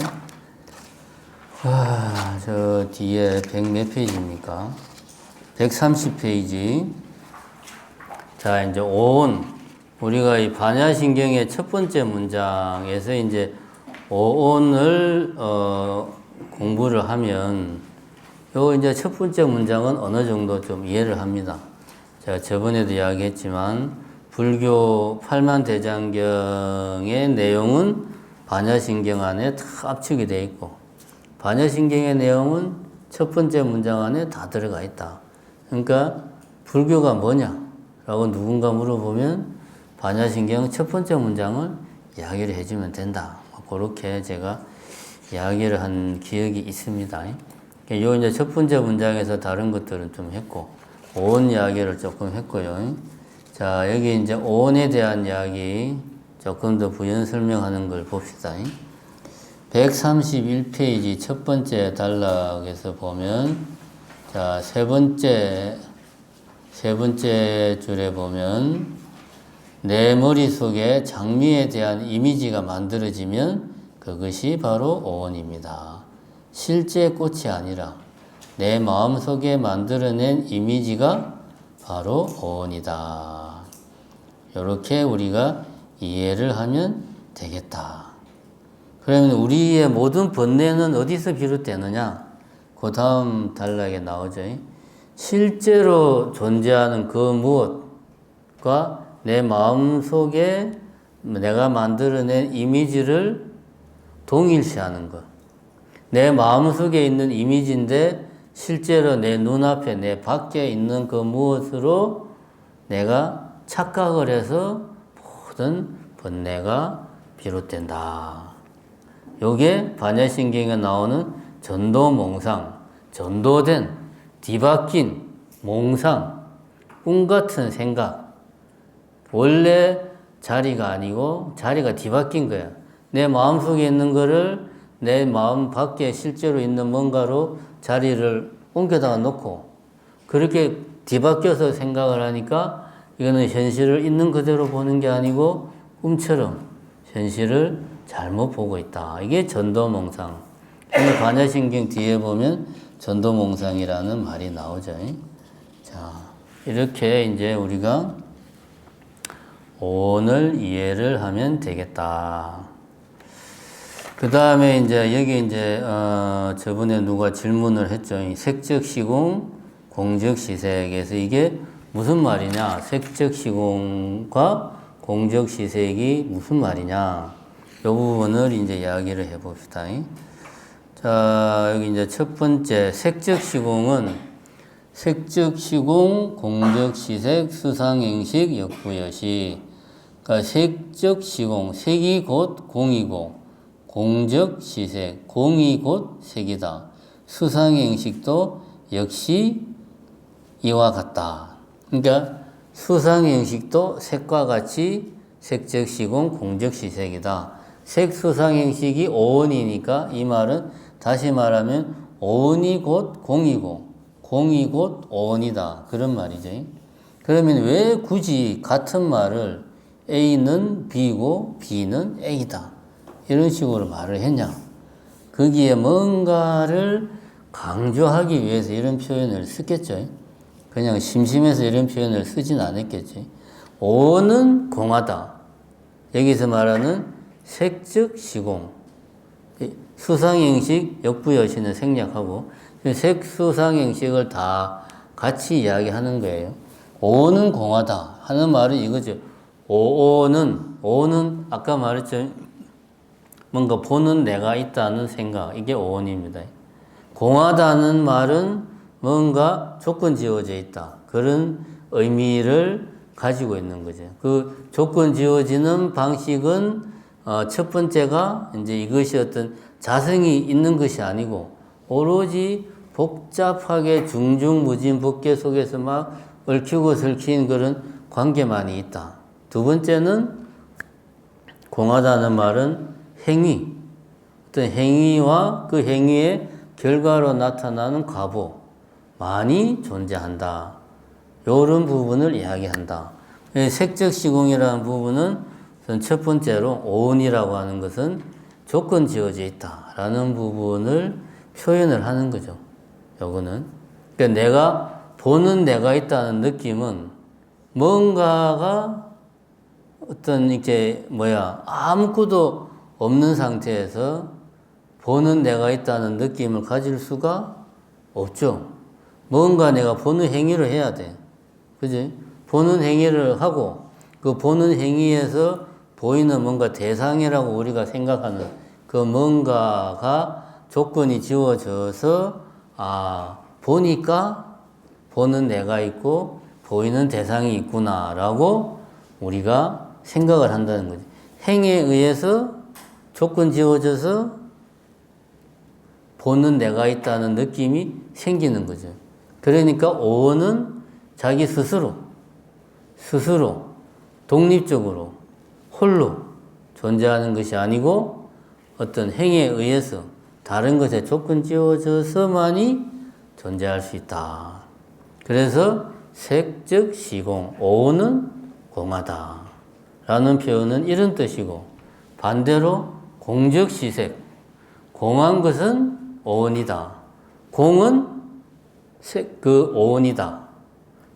A: 저 뒤에 100 몇 페이지입니까? 130페이지. 자, 이제 오온. 우리가 이 반야신경의 첫 번째 문장에서 이제 오온을 공부를 하면 요 이제 첫 번째 문장은 어느 정도 좀 이해를 합니다. 제가 저번에도 이야기했지만 불교 팔만대장경의 내용은 반야신경 안에 다 압축이 되어 있고 반야신경의 내용은 첫 번째 문장 안에 다 들어가 있다. 그러니까 불교가 뭐냐라고 누군가 물어보면 반야신경 첫 번째 문장을 이야기를 해주면 된다. 그렇게 제가 이야기를 한 기억이 있습니다. 요 이제 첫 번째 문장에서 다른 것들은 좀 했고 오온 이야기를 조금 했고요. 자, 여기 이제 오온에 대한 이야기 조금 더 부연 설명하는 걸 봅시다. 131페이지 첫 번째 단락에서 보면 자, 세 번째 세 번째 줄에 보면 내 머릿속에 장미에 대한 이미지가 만들어지면 그것이 바로 오온입니다. 실제 꽃이 아니라 내 마음속에 만들어낸 이미지가 바로 오온이다. 이렇게 우리가 이해를 하면 되겠다. 그러면 우리의 모든 번뇌는 어디서 비롯되느냐? 그 다음 단락에 나오죠. 실제로 존재하는 그 무엇과 내 마음속에 내가 만들어낸 이미지를 동일시하는 것. 내 마음속에 있는 이미지인데 실제로 내 눈앞에 내 밖에 있는 그 무엇으로 내가 착각을 해서 모든 번뇌가 비롯된다. 요게 반야신경에 나오는 전도몽상, 전도된 뒤바뀐 몽상, 꿈 같은 생각. 원래 자리가 아니고 자리가 뒤바뀐 거야. 내 마음속에 있는 거를 내 마음 밖에 실제로 있는 뭔가로 자리를 옮겨다가 놓고 그렇게 뒤바뀌어서 생각을 하니까 이거는 현실을 있는 그대로 보는 게 아니고 꿈처럼 현실을 잘못 보고 있다. 이게 전도몽상. 오늘 반야신경 뒤에 보면 전도몽상이라는 말이 나오죠. 자, 이렇게 이제 우리가 오온을 이해를 하면 되겠다. 그 다음에 이제 여기 이제 저번에 누가 질문을 했죠. 색적 시공, 공적 시색에서 이게 무슨 말이냐? 색적 시공과 공적 시색이 무슨 말이냐? 이 부분을 이제 이야기를 해 봅시다. 자, 여기 이제 첫 번째 색적 시공은 색적 시공, 공적 시색, 수상행식, 역부여식. 그러니까 색적 시공, 색이 곧 공이고 공적 시색, 공이 곧 색이다. 수상행식도 역시 이와 같다. 그러니까 수상행식도 색과 같이 색적 시공, 공적 시색이다. 색 수상행식이 오온이니까 이 말은 다시 말하면 오온이 곧 공이고 공이 곧 오온이다. 그런 말이죠. 그러면 왜 굳이 같은 말을 A는 B고 B는 A다. 이런 식으로 말을 했냐. 거기에 뭔가를 강조하기 위해서 이런 표현을 썼겠죠. 그냥 심심해서 이런 표현을 쓰진 않았겠지. 오는 공하다. 여기서 말하는 색적 시공. 수상행식, 역부여신을 생략하고 색수상행식을 다 같이 이야기하는 거예요. 오는 공하다 하는 말은 이거죠. 오는 아까 말했죠. 뭔가 보는 내가 있다는 생각. 이게 오온입니다. 공하다는 말은 뭔가 조건 지어져 있다. 그런 의미를 가지고 있는 거죠. 그 조건 지어지는 방식은 첫 번째가 이제 이것이 어떤 자성이 있는 것이 아니고 오로지 복잡하게 중중무진 법계 속에서 막 얽히고 설킨 그런 관계만이 있다. 두 번째는 공하다는 말은 행위, 어떤 행위와 그 행위의 결과로 나타나는 과보, 많이 존재한다. 이런 부분을 이야기한다. 색적 시공이라는 부분은 첫 번째로 오온이라고 하는 것은 조건 지어져 있다라는 부분을 표현을 하는 거죠. 요거는. 그러니까 내가 보는 내가 있다는 느낌은 뭔가가 어떤 이렇게 아무것도 없는 상태에서 보는 내가 있다는 느낌을 가질 수가 없죠. 뭔가 내가 보는 행위를 해야 돼. 그지? 보는 행위를 하고 그 보는 행위에서 보이는 뭔가 대상이라고 우리가 생각하는 그 뭔가가 조건이 지워져서 보니까 보는 내가 있고 보이는 대상이 있구나라고 우리가 생각을 한다는 거지. 행위에 의해서 조건 지워져서 보는 내가 있다는 느낌이 생기는 거죠. 그러니까 오온은 자기 스스로 독립적으로 홀로 존재하는 것이 아니고 어떤 행위에 의해서 다른 것에 조건 지어져서만이 존재할 수 있다. 그래서 색즉 시공, 오는 공하다 라는 표현은 이런 뜻이고, 반대로 공즉 시색, 공한 것은 오온이다. 공은 그 오온이다.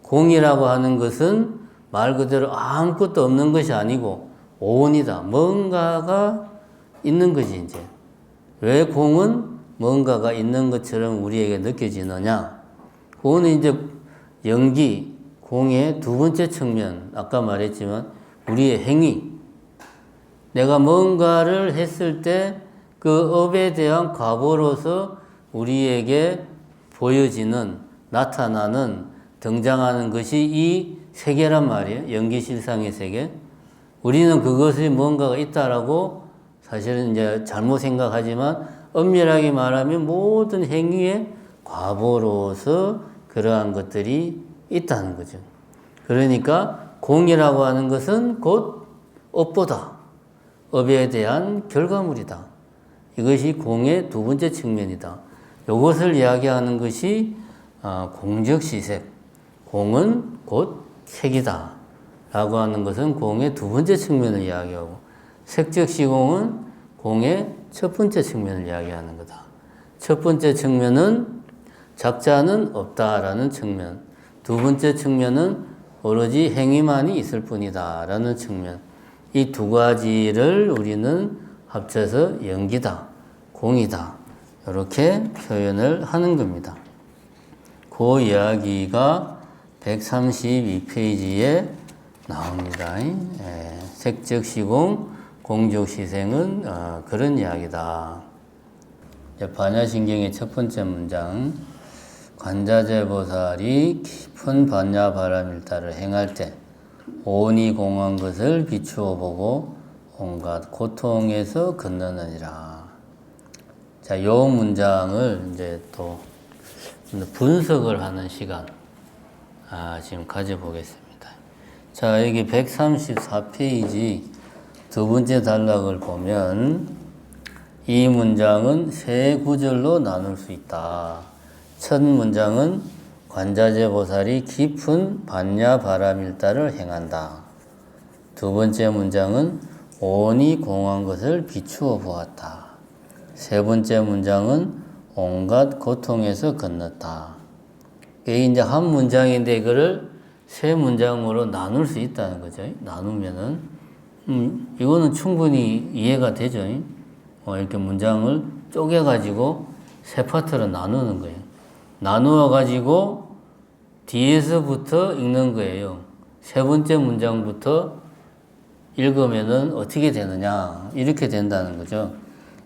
A: 공이라고 하는 것은 말 그대로 아무것도 없는 것이 아니고 오온이다. 뭔가가 있는 거지, 이제. 왜 공은 뭔가가 있는 것처럼 우리에게 느껴지느냐? 그거는 이제 연기, 공의 두 번째 측면, 아까 말했지만 우리의 행위. 내가 뭔가를 했을 때 그 업에 대한 과보로서 우리에게 보여지는, 나타나는, 등장하는 것이 이 세계란 말이에요. 연기실상의 세계. 우리는 그것이 뭔가가 있다라고 사실은 이제 잘못 생각하지만 엄밀하게 말하면 모든 행위의 과보로서 그러한 것들이 있다는 거죠. 그러니까 공이라고 하는 것은 곧 업보다. 업에 대한 결과물이다. 이것이 공의 두 번째 측면이다. 이것을 이야기하는 것이 공적시색, 공은 곧 색이다 라고 하는 것은 공의 두 번째 측면을 이야기하고, 색적시공은 공의 첫 번째 측면을 이야기하는 거다. 첫 번째 측면은 작자는 없다라는 측면, 두 번째 측면은 오로지 행위만이 있을 뿐이다 라는 측면, 이 두 가지를 우리는 합쳐서 연기다, 공이다 이렇게 표현을 하는 겁니다. 그 이야기가 132페이지에 나옵니다. 색적시공, 공적시생은 그런 이야기다. 반야신경의 첫 번째 문장, 관자재보살이 깊은 반야바라밀다를 행할 때 오온이 공한 것을 비추어 보고 온갖 고통에서 건너느니라. 자, 요 문장을 이제 또 분석을 하는 시간 지금 가져보겠습니다. 자, 여기 134페이지 두 번째 단락을 보면 이 문장은 세 구절로 나눌 수 있다. 첫 문장은 관자재보살이 깊은 반야바라밀다를 행한다. 두 번째 문장은 오온이 공한 것을 비추어 보았다. 세 번째 문장은 온갖 고통에서 건넜다. 이게 이제 한 문장인데 이거를 세 문장으로 나눌 수 있다는 거죠. 나누면은 이거는 충분히 이해가 되죠. 이렇게 문장을 쪼개가지고 세 파트로 나누는 거예요. 나누어가지고 뒤에서부터 읽는 거예요. 세 번째 문장부터 읽으면은 어떻게 되느냐, 이렇게 된다는 거죠.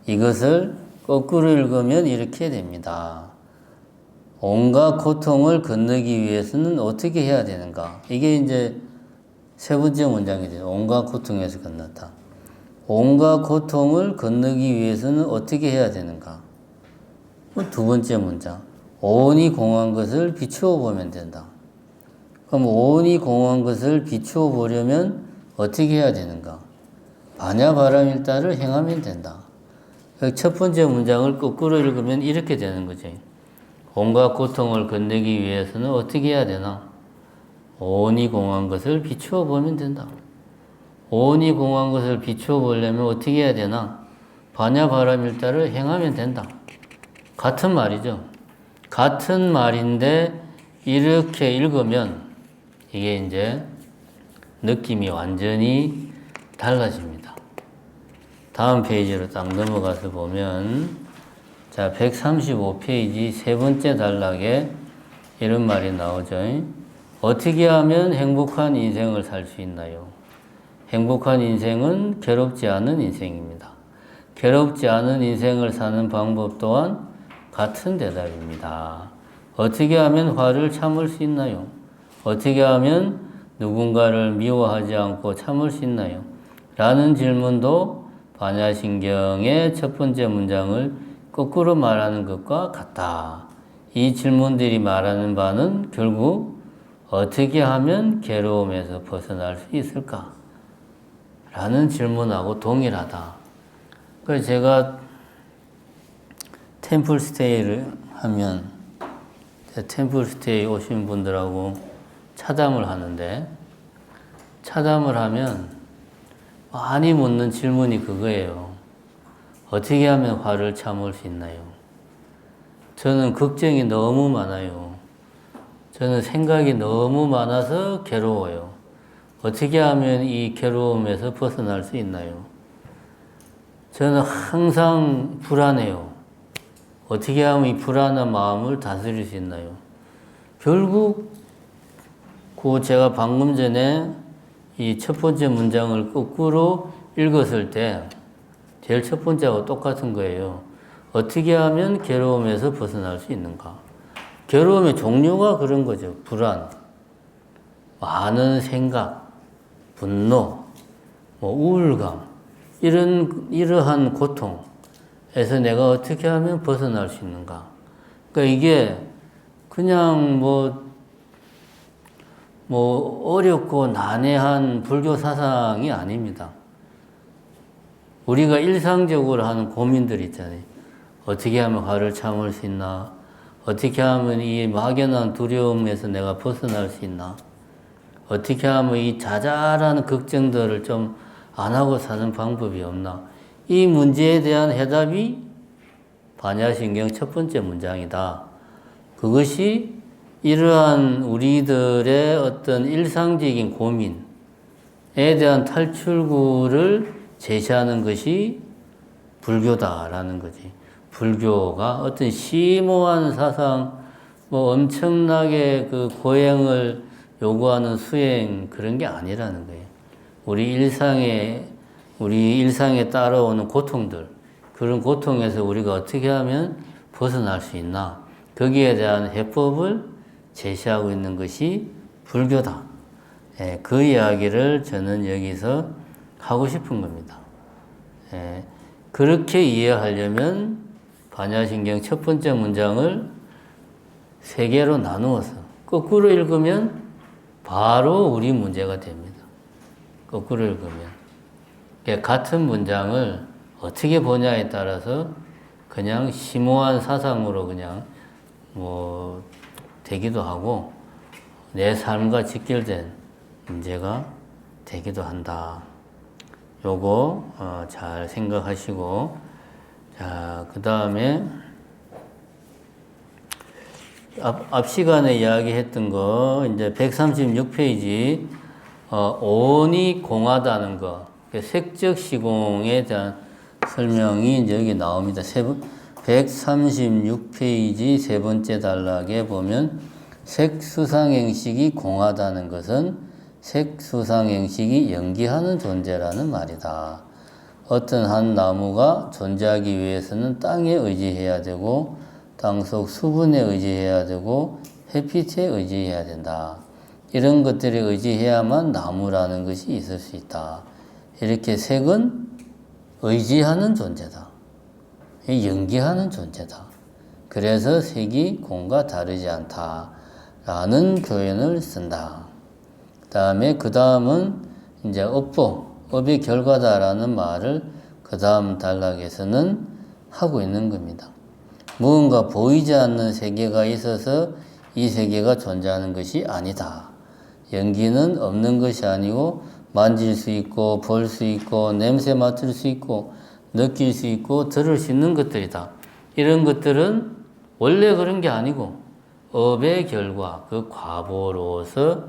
A: 이것을 거꾸로 읽으면 이렇게 됩니다. 온갖 고통을 건너기 위해서는 어떻게 해야 되는가? 이게 이제 세 번째 문장이 돼요. 온갖 고통에서 건넜다. 온갖 고통을 건너기 위해서는 어떻게 해야 되는가? 두 번째 문장, 오온이 공한 것을 비추어 보면 된다. 그럼 오온이 공한 것을 비추어 보려면 어떻게 해야 되는가? 반야바라밀다를 행하면 된다. 첫 번째 문장을 거꾸로 읽으면 이렇게 되는 거죠. 온갖 고통을 건너기 위해서는 어떻게 해야 되나? 오온이 공한 것을 비추어 보면 된다. 오온이 공한 것을 비추어 보려면 어떻게 해야 되나? 반야바라밀다를 행하면 된다. 같은 말이죠. 같은 말인데 이렇게 읽으면 이게 이제 느낌이 완전히 달라집니다. 다음 페이지로 딱 넘어가서 보면, 자, 135페이지 세 번째 단락에 이런 말이 나오죠. 어떻게 하면 행복한 인생을 살 수 있나요? 행복한 인생은 괴롭지 않은 인생입니다. 괴롭지 않은 인생을 사는 방법 또한 같은 대답입니다. 어떻게 하면 화를 참을 수 있나요? 어떻게 하면 누군가를 미워하지 않고 참을 수 있나요? 라는 질문도 반야신경의 첫 번째 문장을 거꾸로 말하는 것과 같다. 이 질문들이 말하는 바는 결국 어떻게 하면 괴로움에서 벗어날 수 있을까? 라는 질문하고 동일하다. 그래서 제가 템플스테이를 하면 템플스테이 오신 분들하고 차담을 하는데, 차담을 하면 많이 묻는 질문이 그거예요. 어떻게 하면 화를 참을 수 있나요? 저는 걱정이 너무 많아요. 저는 생각이 너무 많아서 괴로워요. 어떻게 하면 이 괴로움에서 벗어날 수 있나요? 저는 항상 불안해요. 어떻게 하면 이 불안한 마음을 다스릴 수 있나요? 결국 제가 방금 전에 이 첫 번째 문장을 거꾸로 읽었을 때 제일 첫 번째하고 똑같은 거예요. 어떻게 하면 괴로움에서 벗어날 수 있는가? 괴로움의 종류가 그런 거죠. 불안, 많은 생각, 분노, 우울감, 이러한 고통에서 내가 어떻게 하면 벗어날 수 있는가? 그러니까 이게 그냥 어렵고 난해한 불교 사상이 아닙니다. 우리가 일상적으로 하는 고민들 있잖아요. 어떻게 하면 화를 참을 수 있나? 어떻게 하면 이 막연한 두려움에서 내가 벗어날 수 있나? 어떻게 하면 이 자잘한 걱정들을 좀 안 하고 사는 방법이 없나? 이 문제에 대한 해답이 반야신경 첫 번째 문장이다. 그것이 이러한 우리들의 어떤 일상적인 고민에 대한 탈출구를 제시하는 것이 불교다라는 거지. 불교가 어떤 심오한 사상, 엄청나게 그 고행을 요구하는 수행 그런 게 아니라는 거예요. 우리 일상에 따라오는 고통들, 그런 고통에서 우리가 어떻게 하면 벗어날 수 있나? 거기에 대한 해법을 제시하고 있는 것이 불교다. 그 이야기를 저는 여기서 하고 싶은 겁니다. 그렇게 이해하려면 반야신경 첫 번째 문장을 세 개로 나누어서 거꾸로 읽으면 바로 우리 문제가 됩니다. 거꾸로 읽으면. 같은 문장을 어떻게 보냐에 따라서 그냥 심오한 사상으로 그냥 되기도 하고 내 삶과 직결된 문제가 되기도 한다. 요거 잘 생각하시고, 자, 그 다음에 앞 시간에 이야기했던 거 이제 136페이지 오온이 공하다는 거, 색적 시공에 대한 설명이 이제 여기 나옵니다. 136페이지 세 번째 단락에 보면 색수상행식이 공하다는 것은 색수상행식이 연기하는 존재라는 말이다. 어떤 한 나무가 존재하기 위해서는 땅에 의지해야 되고 땅속 수분에 의지해야 되고 햇빛에 의지해야 된다. 이런 것들에 의지해야만 나무라는 것이 있을 수 있다. 이렇게 색은 의지하는 존재다. 연기하는 존재다. 그래서 색이 공과 다르지 않다라는 표현을 쓴다. 그 다음은 이제 업의 결과다라는 말을 그 다음 단락에서는 하고 있는 겁니다. 무언가 보이지 않는 세계가 있어서 이 세계가 존재하는 것이 아니다. 연기는 없는 것이 아니고 만질 수 있고 볼 수 있고 냄새 맡을 수 있고 느낄 수 있고 들을 수 있는 것들이다. 이런 것들은 원래 그런 게 아니고 업의 결과, 그 과보로서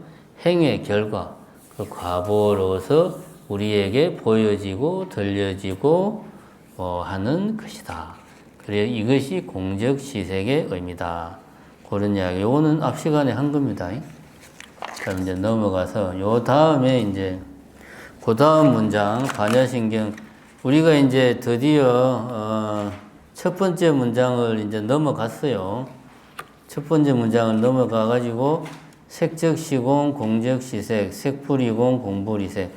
A: 행의 결과, 그 과보로서 우리에게 보여지고 들려지고 하는 것이다. 그래 이것이 공적시색의 의미다. 그런 이야기. 요거는 앞 시간에 한 겁니다. 그럼 이제 넘어가서 요 다음에 이제 그 다음 문장 반야신경 우리가 이제 드디어 첫 번째 문장을 이제 넘어갔어요. 첫 번째 문장을 넘어가 가지고 색적 시공, 공적 시색, 색불이공, 공불이색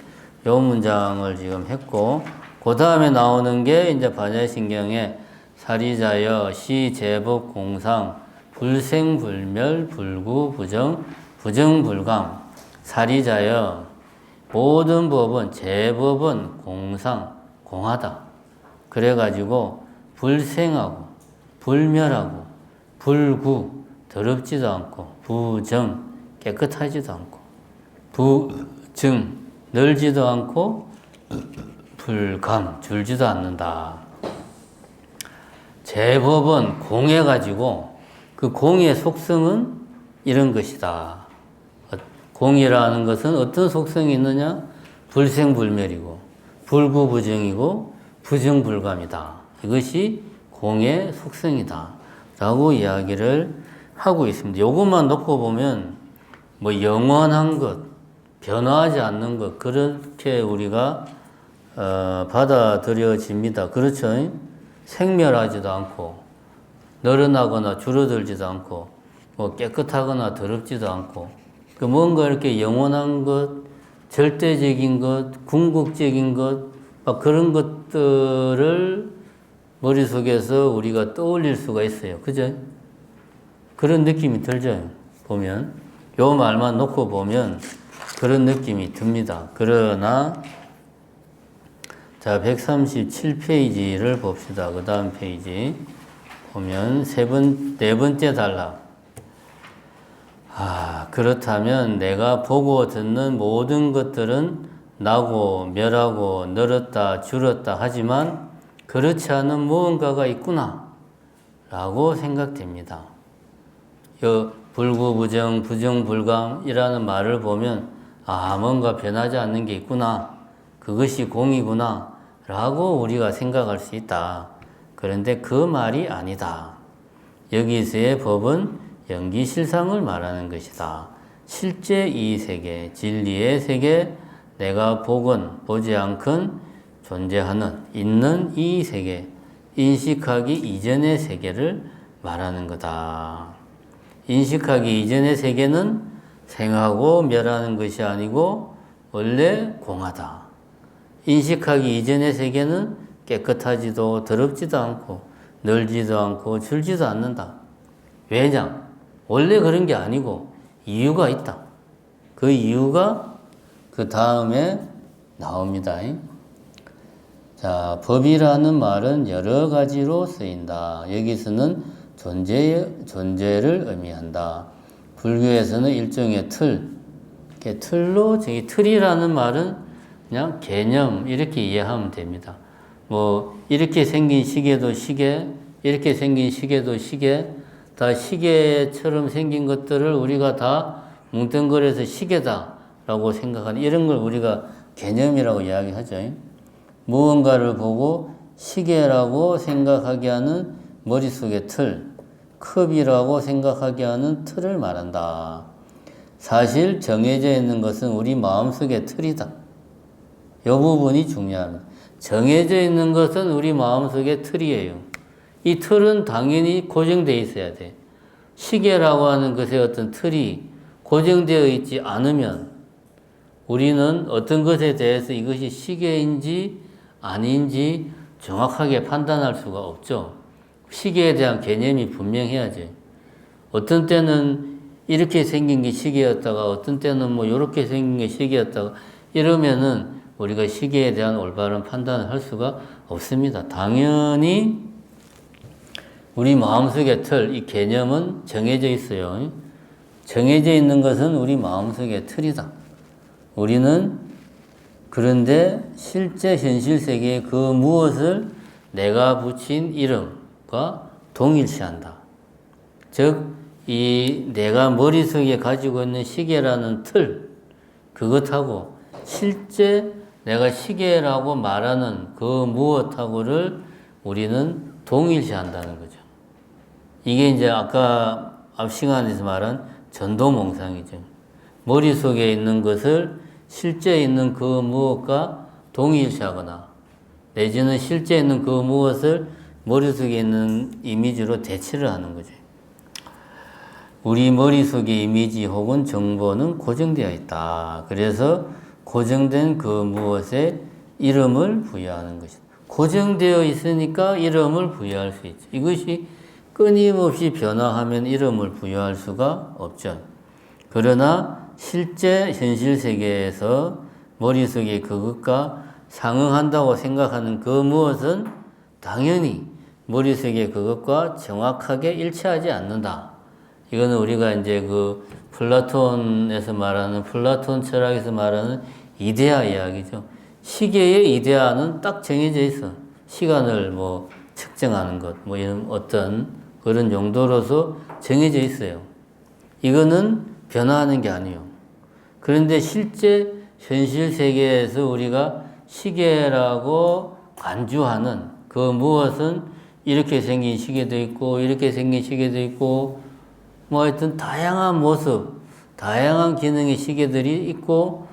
A: 요 문장을 지금 했고 그 다음에 나오는 게 이제 반야신경의 사리자여 시 제법 공상 불생불멸 불구 부정 부정불감 사리자여 모든 법은 제법은 공상 공하다. 그래가지고 불생하고 불멸하고 불구 더럽지도 않고 부정 깨끗하지도 않고, 부증, 늘지도 않고, 불감, 줄지도 않는다. 제법은 공해가지고 그 공의 속성은 이런 것이다. 공이라는 것은 어떤 속성이 있느냐? 불생불멸이고 불구부정이고 부정불감이다. 이것이 공의 속성이다. 라고 이야기를 하고 있습니다. 이것만 놓고 보면 뭐 영원한 것, 변화하지 않는 것, 그렇게 우리가 받아들여집니다. 그렇죠? 생멸하지도 않고 늘어나거나 줄어들지도 않고 뭐 깨끗하거나 더럽지도 않고 그 뭔가 이렇게 영원한 것, 절대적인 것, 궁극적인 것, 막 그런 것들을 머릿속에서 우리가 떠올릴 수가 있어요. 그죠? 그런 느낌이 들죠? 보면. 요 말만 놓고 보면 그런 느낌이 듭니다. 그러나, 자, 137페이지를 봅시다. 그 다음 페이지. 보면 네 번째 단락. 그렇다면 내가 보고 듣는 모든 것들은 나고 멸하고 늘었다 줄었다 하지만 그렇지 않은 무언가가 있구나 라고 생각됩니다. 불구부정 부정불감이라는 말을 보면 뭔가 변하지 않는 게 있구나, 그것이 공이구나 라고 우리가 생각할 수 있다. 그런데 그 말이 아니다. 여기서의 법은 연기실상을 말하는 것이다. 실제 이 세계, 진리의 세계, 내가 보건 보지 않건 존재하는, 있는 이 세계, 인식하기 이전의 세계를 말하는 거다. 인식하기 이전의 세계는 생하고 멸하는 것이 아니고 원래 공하다. 인식하기 이전의 세계는 깨끗하지도 더럽지도 않고 늘지도 않고 줄지도 않는다. 왜냐? 원래 그런 게 아니고 이유가 있다. 그 이유가 그 다음에 나옵니다. 자, 법이라는 말은 여러 가지로 쓰인다. 여기서는 존재를 의미한다. 불교에서는 일종의 틀로, 저기 틀이라는 말은 그냥 개념, 이렇게 이해하면 됩니다. 뭐, 이렇게 생긴 시계도 시계, 이렇게 생긴 시계도 시계, 다 시계처럼 생긴 것들을 우리가 다 뭉뚱그려서 시계다라고 생각하는, 이런 걸 우리가 개념이라고 이야기하죠. 무언가를 보고 시계라고 생각하게 하는 머릿속의 틀, 컵이라고 생각하게 하는 틀을 말한다. 사실 정해져 있는 것은 우리 마음속의 틀이다. 이 부분이 중요합니다. 정해져 있는 것은 우리 마음속의 틀이에요. 이 틀은 당연히 고정되어 있어야 돼. 시계라고 하는 것의 어떤 틀이 고정되어 있지 않으면 우리는 어떤 것에 대해서 이것이 시계인지 아닌지 정확하게 판단할 수가 없죠. 시계에 대한 개념이 분명해야지. 어떤 때는 이렇게 생긴 게 시계였다가 어떤 때는 뭐 이렇게 생긴 게 시계였다가 이러면은 우리가 시계에 대한 올바른 판단을 할 수가 없습니다. 당연히 우리 마음속의 틀, 이 개념은 정해져 있어요. 정해져 있는 것은 우리 마음속의 틀이다. 우리는 그런데 실제 현실 세계의 그 무엇을 내가 붙인 이름과 동일시한다. 즉, 이 내가 머릿속에 가지고 있는 시계라는 틀, 그것하고 실제 내가 시계라고 말하는 그 무엇하고를 우리는 동일시한다는 거죠. 이게 이제 아까 앞 시간에서 말한 전도몽상이죠. 머릿속에 있는 것을 실제 있는 그 무엇과 동일시하거나 내지는 실제 있는 그 무엇을 머릿속에 있는 이미지로 대치를 하는 거죠. 우리 머릿속의 이미지 혹은 정보는 고정되어 있다. 그래서 고정된 그 무엇에 이름을 부여하는 것이다. 고정되어 있으니까 이름을 부여할 수 있죠. 이것이 끊임없이 변화하면 이름을 부여할 수가 없죠. 그러나 실제 현실 세계에서 머릿속에 그것과 상응한다고 생각하는 그 무엇은 당연히 머릿속에 그것과 정확하게 일치하지 않는다. 이거는 우리가 이제 그 플라톤에서 말하는, 플라톤 철학에서 말하는 이데아 이야기죠. 시계의 이데아는 딱 정해져 있어. 시간을 뭐 측정하는 것, 뭐 이런 어떤 그런 용도로서 정해져 있어요. 이거는 변화하는 게 아니에요. 그런데 실제 현실 세계에서 우리가 시계라고 간주하는 그 무엇은 이렇게 생긴 시계도 있고 이렇게 생긴 시계도 있고 뭐 하여튼 다양한 모습, 다양한 기능의 시계들이 있고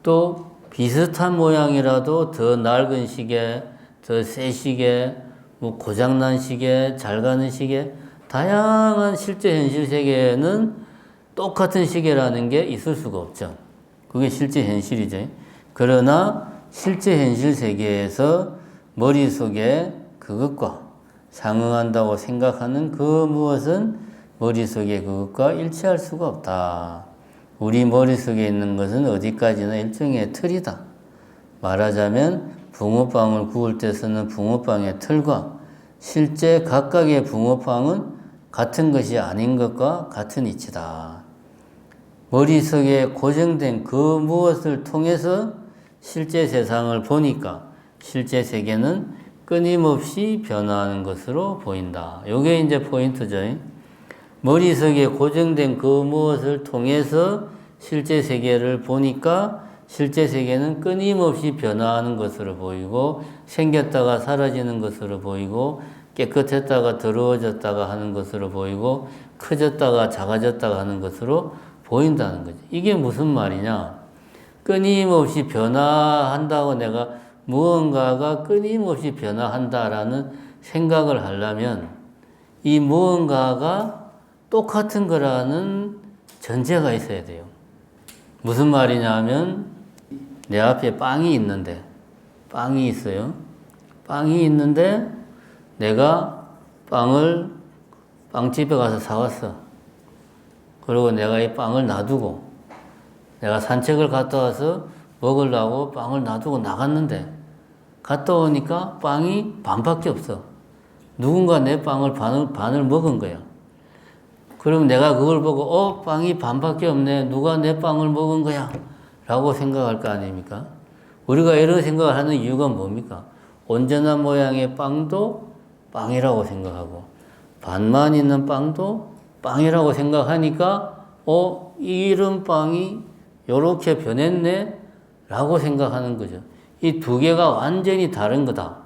A: 또 비슷한 모양이라도 더 낡은 시계, 더 새 시계, 뭐 고장난 시계, 잘 가는 시계, 다양한 실제 현실 세계에는 똑같은 시계라는 게 있을 수가 없죠. 그게 실제 현실이죠. 그러나 실제 현실 세계에서 머릿속에 그것과 상응한다고 생각하는 그 무엇은 머릿속에 그것과 일치할 수가 없다. 우리 머릿속에 있는 것은 어디까지나 일종의 틀이다. 말하자면 붕어빵을 구울 때 쓰는 붕어빵의 틀과 실제 각각의 붕어빵은 같은 것이 아닌 것과 같은 이치다. 머릿속에 고정된 그 무엇을 통해서 실제 세상을 보니까 실제 세계는 끊임없이 변화하는 것으로 보인다. 이게 이제 포인트죠. 머릿속에 고정된 그 무엇을 통해서 실제 세계를 보니까 실제 세계는 끊임없이 변화하는 것으로 보이고 생겼다가 사라지는 것으로 보이고 깨끗했다가 더러워졌다가 하는 것으로 보이고 커졌다가 작아졌다가 하는 것으로 보인다는 거지. 이게 무슨 말이냐? 끊임없이 변화한다고 내가 무언가가 끊임없이 변화한다라는 생각을 하려면 이 무언가가 똑같은 거라는 전제가 있어야 돼요. 무슨 말이냐 하면 내 앞에 빵이 있는데 빵이 있어요. 빵이 있는데 내가 빵을 빵집에 가서 사왔어. 그리고 내가 이 빵을 놔두고 내가 산책을 갔다 와서 먹으려고 빵을 놔두고 나갔는데 갔다 오니까 빵이 반밖에 없어. 누군가 내 빵을 반을 먹은 거야. 그럼 내가 그걸 보고 빵이 반밖에 없네. 누가 내 빵을 먹은 거야? 라고 생각할 거 아닙니까? 우리가 이런 생각을 하는 이유가 뭡니까? 온전한 모양의 빵도 빵이라고 생각하고 반만 있는 빵도 빵이라고 생각하니까 이런 빵이 요렇게 변했네? 라고 생각하는 거죠. 이 두 개가 완전히 다른 거다.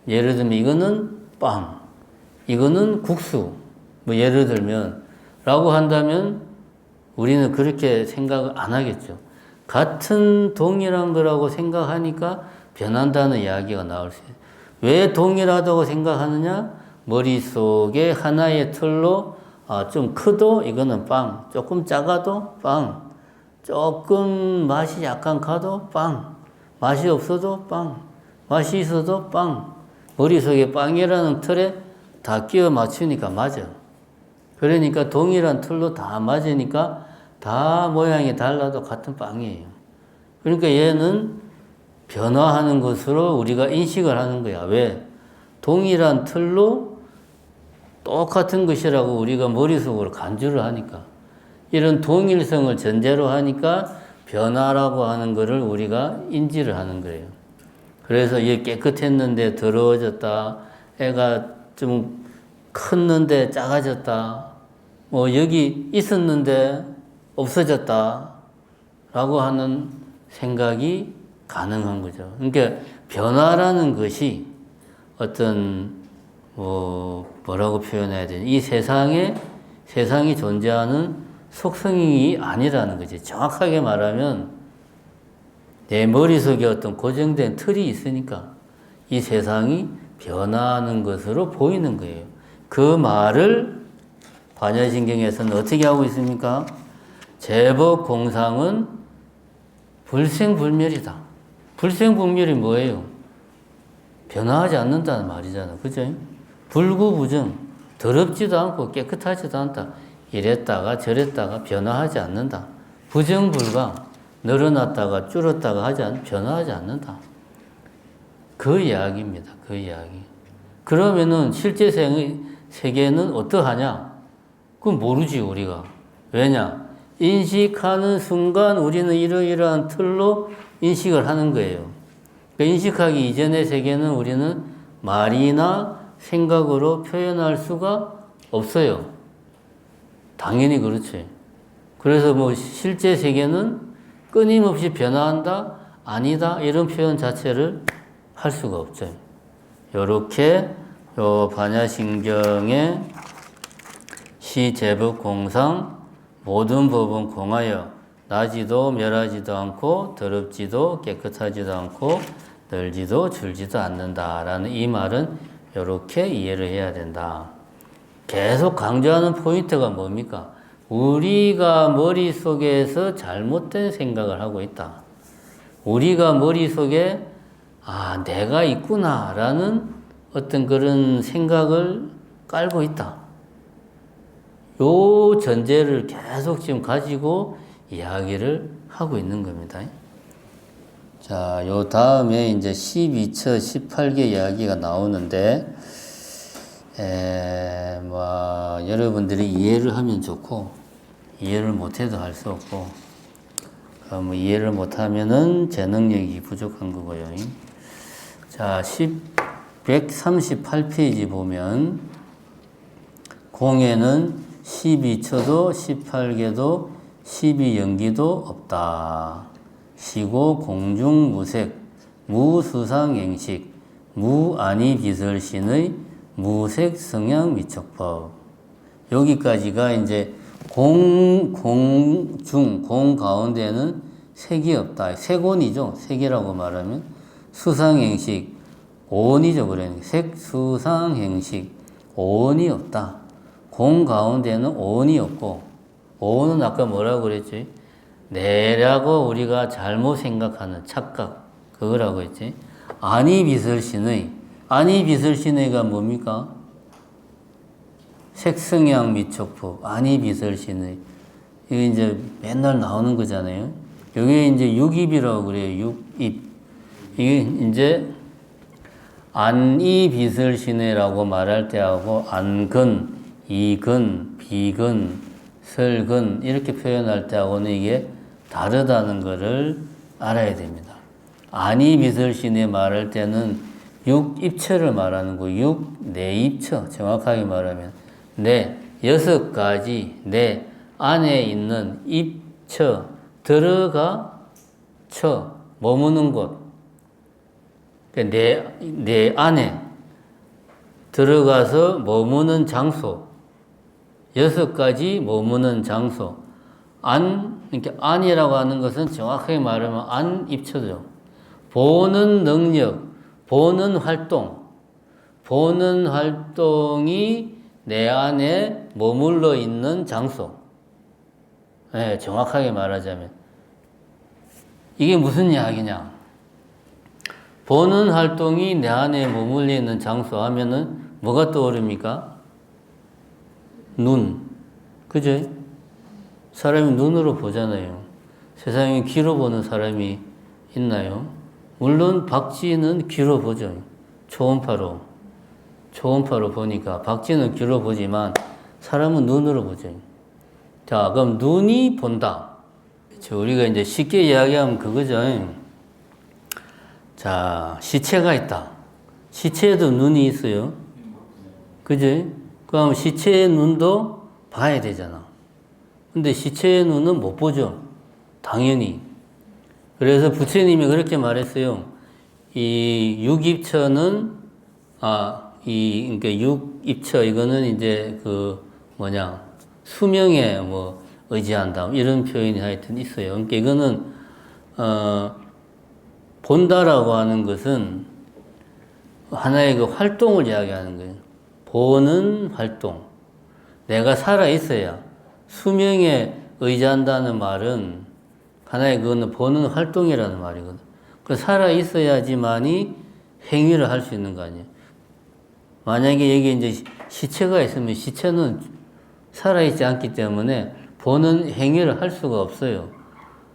A: 예를 들면 이거는 빵, 이거는 국수. 뭐 예를 들면 라고 한다면 우리는 그렇게 생각을 안 하겠죠. 같은 동일한 거라고 생각하니까 변한다는 이야기가 나올 수 있어요. 왜 동일하다고 생각하느냐? 머릿속에 하나의 틀로 좀 커도 이거는 빵, 조금 작아도 빵, 조금 맛이 약간 가도 빵, 맛이 없어도 빵, 맛이 있어도 빵. 머릿속에 빵이라는 틀에 다 끼워 맞추니까 맞아. 그러니까 동일한 틀로 다 맞으니까 다 모양이 달라도 같은 빵이에요. 그러니까 얘는 변화하는 것으로 우리가 인식을 하는 거야. 왜? 동일한 틀로 똑같은 것이라고 우리가 머릿속으로 간주를 하니까. 이런 동일성을 전제로 하니까 변화라고 하는 것을 우리가 인지를 하는 거예요. 그래서 얘 깨끗했는데 더러워졌다. 애가 좀 컸는데 작아졌다. 뭐 여기 있었는데 없어졌다. 라고 하는 생각이 가능한 거죠. 그러니까 변화라는 것이 어떤 뭐라고 표현해야 되지? 이 세상이 존재하는 속성이 아니라는 거지. 정확하게 말하면 내 머릿속에 어떤 고정된 틀이 있으니까 이 세상이 변화하는 것으로 보이는 거예요. 그 말을 반야신경에서는 어떻게 하고 있습니까? 제법 공상은 불생불멸이다. 불생불멸이 뭐예요? 변화하지 않는다는 말이잖아. 그죠? 불구부정, 더럽지도 않고 깨끗하지도 않다. 이랬다가 저랬다가 변화하지 않는다. 부정불강, 늘어났다가 줄었다가 변화하지 않는다. 그 이야기입니다. 그 이야기. 그러면은 실제 세계는 어떠하냐? 그건 모르지, 우리가. 왜냐? 인식하는 순간 우리는 이러이러한 틀로 인식을 하는 거예요. 그러니까 인식하기 이전의 세계는 우리는 말이나 생각으로 표현할 수가 없어요. 당연히 그렇지. 그래서 뭐 실제 세계는 끊임없이 변화한다, 아니다 이런 표현 자체를 할 수가 없죠. 요렇게 요 반야신경의 시제법공상 모든 법은 공하여 나지도 멸하지도 않고 더럽지도 깨끗하지도 않고 늘지도 줄지도 않는다라는 이 말은 이렇게 이해를 해야 된다. 계속 강조하는 포인트가 뭡니까? 우리가 머릿속에서 잘못된 생각을 하고 있다. 우리가 머릿속에 내가 있구나라는 어떤 그런 생각을 깔고 있다. 요 전제를 계속 지금 가지고 이야기를 하고 있는 겁니다. 자, 요 다음에 이제 12처, 18개 이야기가 나오는데, 여러분들이 이해를 하면 좋고, 이해를 못해도 할 수 없고, 뭐 이해를 못하면은 제 능력이 부족한 거고요. 자, 138페이지 보면, 공에는 12처도 18개도 12연기도 없다. 시고 공중무색 무수상행식 무아니 비설신의 무색성향 미척법. 여기까지가 이제 공 가운데는 색이 없다. 색온이죠. 색이라고 말하면 수상행식 온이죠. 그러니까 색 수상행식 온이 없다. 공 가운데는 온이 없고, 온은 아까 뭐라고 그랬지? 내라고 우리가 잘못 생각하는 착각, 그거라고 했지. 아니 비설신의, 아니 비설신의가 뭡니까? 색성향 미촉법, 아니 비설신의. 이게 이제 맨날 나오는 거잖아요. 여기 이제 육입이라고 그래요. 육입. 이게 이제 안이 비설신의라고 말할 때하고 안근, 이근, 비근, 설근 이렇게 표현할 때하고는 이게 다르다는 것을 알아야 됩니다. 아니 비설신에 말할 때는 육입처를 말하는 거, 내입처 정확하게 말하면 내 6가지 내 안에 있는 입처 들어가 처 머무는 곳, 내 안에 들어가서 머무는 장소 6가지 머무는 장소 이렇게 안이라고 하는 것은 정확하게 말하면 안입처죠. 보는 능력, 보는 활동이 내 안에 머물러 있는 장소. 네, 정확하게 말하자면. 이게 무슨 이야기냐? 보는 활동이 내 안에 머물러 있는 장소 하면은 뭐가 떠오릅니까? 눈. 그죠? 사람이 눈으로 보잖아요. 세상에 귀로 보는 사람이 있나요? 물론 박쥐는 귀로 보죠. 초음파로 보니까 박쥐는 귀로 보지만 사람은 눈으로 보죠. 자, 그럼 눈이 본다. 우리가 이제 쉽게 이야기하면 그거죠. 자, 시체가 있다. 시체에도 눈이 있어요. 그죠? 그럼 시체의 눈도 봐야 되잖아. 근데 시체의 눈은 못 보죠. 당연히. 그래서 부처님이 그렇게 말했어요. 이 육입처는, 그러니까 육입처, 이거는 이제 수명에 의지한다. 이런 표현이 하여튼 있어요. 그러니까 이거는, 본다라고 하는 것은 하나의 그 활동을 이야기하는 거예요. 보는 활동. 내가 살아있어야 수명에 의지한다는 말은 하나의 그거는 보는 활동이라는 말이거든. 그 살아있어야지만이 행위를 할 수 있는 거 아니에요. 만약에 여기 이제 시체가 있으면 시체는 살아있지 않기 때문에 보는 행위를 할 수가 없어요.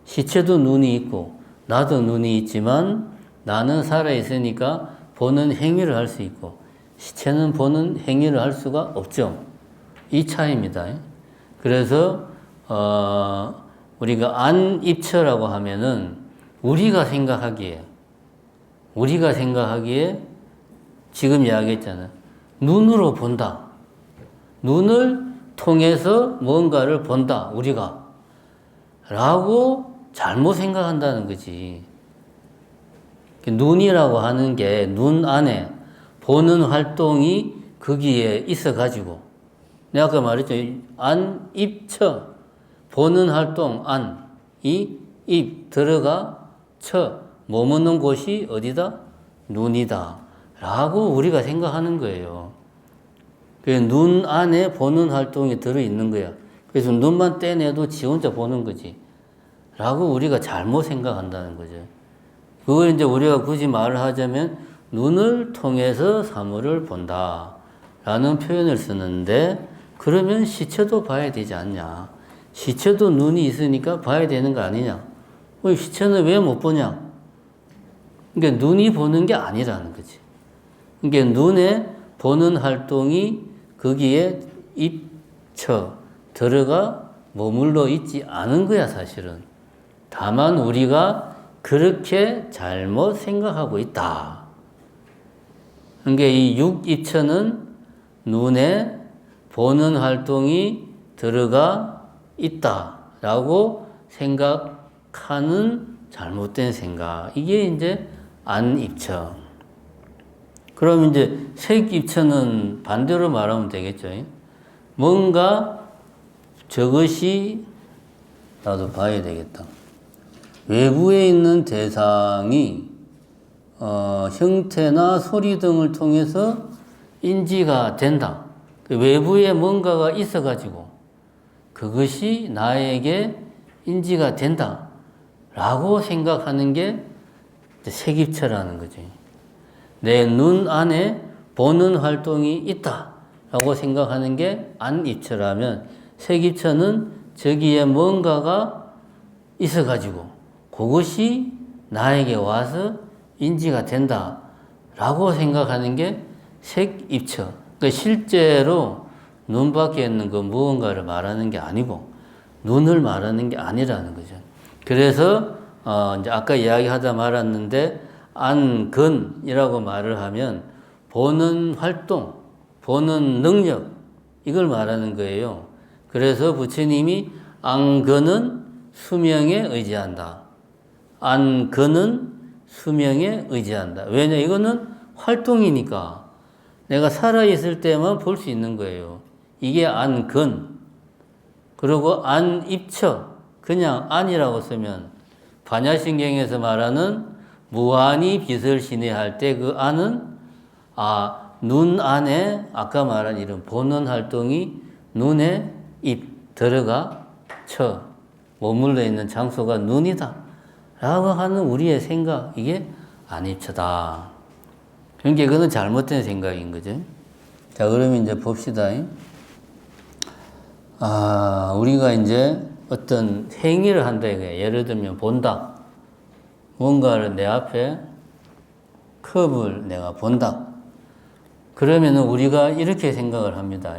A: 시체도 눈이 있고 나도 눈이 있지만 나는 살아있으니까 보는 행위를 할 수 있고 시체는 보는 행위를 할 수가 없죠. 이 차이입니다. 그래서 우리가 안입처라고 하면은 우리가 생각하기에 지금 이야기했잖아요. 눈으로 본다. 눈을 통해서 뭔가를 본다. 우리가. 라고 잘못 생각한다는 거지. 눈이라고 하는 게 눈 안에 보는 활동이 거기에 있어가지고 내가 아까 말했죠. 안입처 보는 활동 안이 입 들어가 처 머무는 곳이 어디다? 눈이다 라고 우리가 생각하는 거예요. 눈 안에 보는 활동이 들어있는 거야. 그래서 눈만 떼내도 지 혼자 보는 거지 라고 우리가 잘못 생각한다는 거죠. 그걸 이제 우리가 굳이 말을 하자면 눈을 통해서 사물을 본다 라는 표현을 쓰는데, 그러면 시체도 봐야 되지 않냐. 시체도 눈이 있으니까 봐야 되는 거 아니냐. 시체는 왜 못 보냐. 그러니까 눈이 보는 게 아니라는 거지. 그러니까 눈에 보는 활동이 거기에 입처 들어가 머물러 있지 않은 거야 사실은. 다만 우리가 그렇게 잘못 생각하고 있다. 그러니까 이 육입처는 눈에 보는 활동이 들어가 있다라고 생각하는 잘못된 생각. 이게 이제 안입처. 그럼 이제 색입처는 반대로 말하면 되겠죠. 뭔가 저것이 나도 봐야 되겠다. 외부에 있는 대상이 형태나 소리 등을 통해서 인지가 된다. 외부에 뭔가가 있어가지고 그것이 나에게 인지가 된다 라고 생각하는 게 색입처라는 거지. 내 눈 안에 보는 활동이 있다 라고 생각하는 게 안입처라면, 색입처는 저기에 뭔가가 있어가지고 그것이 나에게 와서 인지가 된다 라고 생각하는 게 색입처. 그러니까 실제로 눈 밖에 있는 그 무언가를 말하는 게 아니고 눈을 말하는 게 아니라는 거죠. 그래서 이제 아까 이야기하다 말았는데 안근이라고 말을 하면 보는 활동, 보는 능력 이걸 말하는 거예요. 그래서 부처님이 안근은 수명에 의지한다. 안근은 수명에 의지한다. 왜냐? 이거는 활동이니까 내가 살아있을 때만 볼 수 있는 거예요. 이게 안근. 그리고 안입처. 그냥 안이라고 쓰면 반야신경에서 말하는 무한히 빛을 신뢰할 때 그 안은 눈 안에 아까 말한 이런 보는 활동이 눈에 입 들어가 처 머물러 있는 장소가 눈이다 라고 하는 우리의 생각, 이게 안입처다. 그러니까 그건 잘못된 생각인 거죠. 자, 그러면 이제 봅시다. 우리가 이제 어떤 행위를 한다 이거예요. 예를 들면 본다. 뭔가를 내 앞에 컵을 내가 본다. 그러면은 우리가 이렇게 생각을 합니다.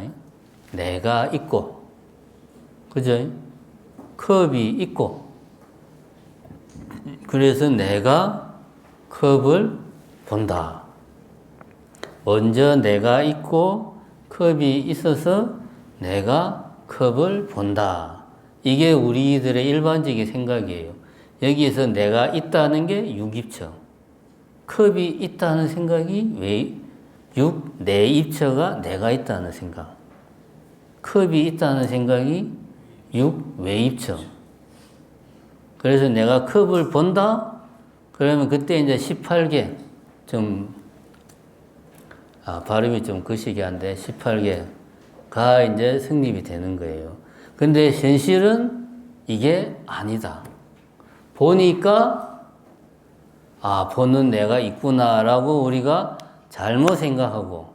A: 내가 있고, 그죠? 컵이 있고, 그래서 내가 컵을 본다. 먼저 내가 있고 컵이 있어서 내가 컵을 본다. 이게 우리들의 일반적인 생각이에요. 여기에서 내가 있다는 게 육입처. 컵이 있다는 생각이 내 입처가 내가 있다는 생각. 컵이 있다는 생각이 외입처. 그래서 내가 컵을 본다? 그러면 그때 이제 18개, 발음이 좀 거시기 한데 18개가 이제 성립이 되는 거예요. 근데 현실은 이게 아니다. 보니까, 보는 내가 있구나라고 우리가 잘못 생각하고,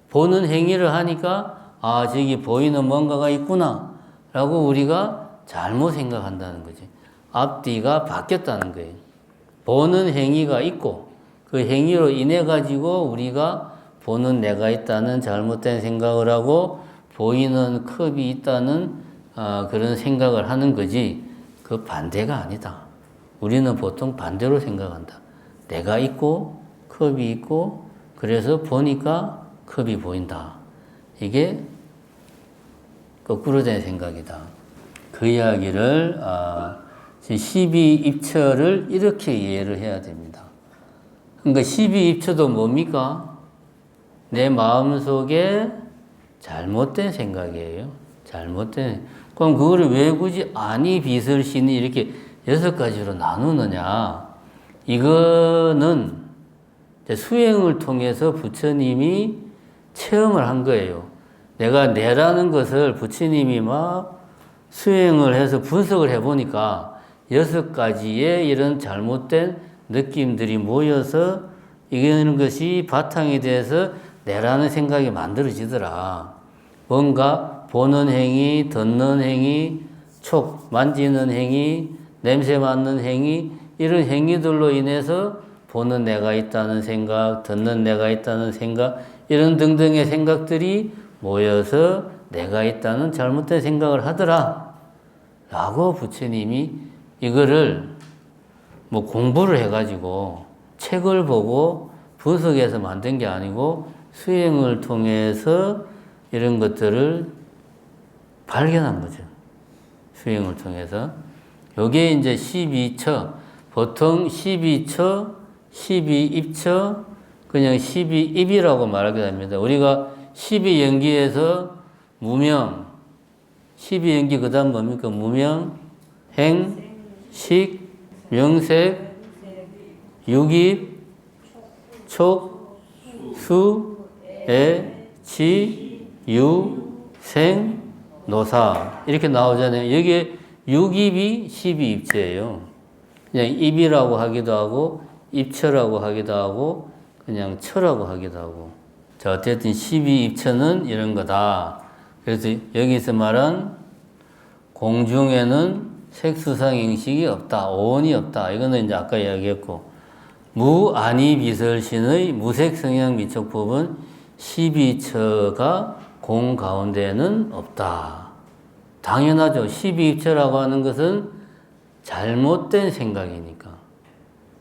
A: 보는 행위를 하니까, 저기 보이는 뭔가가 있구나라고 우리가 잘못 생각한다는 거지. 앞뒤가 바뀌었다는 거예요. 보는 행위가 있고, 그 행위로 인해 가지고 우리가 보는 내가 있다는 잘못된 생각을 하고, 보이는 컵이 있다는 그런 생각을 하는 거지 그 반대가 아니다. 우리는 보통 반대로 생각한다. 내가 있고 컵이 있고 그래서 보니까 컵이 보인다. 이게 거꾸로 된 생각이다. 그 이야기를 12입처를 이렇게 이해를 해야 됩니다. 그러니까 12입처도 뭡니까? 내 마음속에 잘못된 생각이에요. 잘못된. 그럼 그거를 왜 굳이 아니, 비설, 신이 이렇게 6가지로 나누느냐? 이거는 수행을 통해서 부처님이 체험을 한 거예요. 내가 내라는 것을 부처님이 막 수행을 해서 분석을 해보니까 6가지의 이런 잘못된 느낌들이 모여서 이기는 것이 바탕이 돼서 내라는 생각이 만들어지더라. 뭔가 보는 행위, 듣는 행위, 만지는 행위, 냄새 맡는 행위, 이런 행위들로 인해서 보는 내가 있다는 생각, 듣는 내가 있다는 생각, 이런 등등의 생각들이 모여서 내가 있다는 잘못된 생각을 하더라. 라고 부처님이 이거를 뭐 공부를 해가지고 책을 보고 분석해서 만든 게 아니고 수행을 통해서 이런 것들을 발견한 거죠. 수행을 통해서. 요게 이제 12처, 보통 12처, 12입처, 그냥 12입이라고 말하게 됩니다. 우리가 12연기에서 무명, 12연기 그 다음 뭡니까? 무명, 행, 식, 명색, 유깁, 촉, 수, 애, 지, 유, 생, 노사 이렇게 나오잖아요. 여기에 유깁이 12입체예요. 그냥 입이라고 하기도 하고 입처라고 하기도 하고 그냥 처라고 하기도 하고. 자, 어쨌든 12입처는 이런 거다. 그래서 여기서 말한 공중에는 색수상행식이 없다. 오온이 없다. 이거는 이제 아까 이야기했고, 무아니 비설신의 무색성향 미촉법은 12처가 공 가운데는 없다. 당연하죠. 12입처라고 하는 것은 잘못된 생각이니까.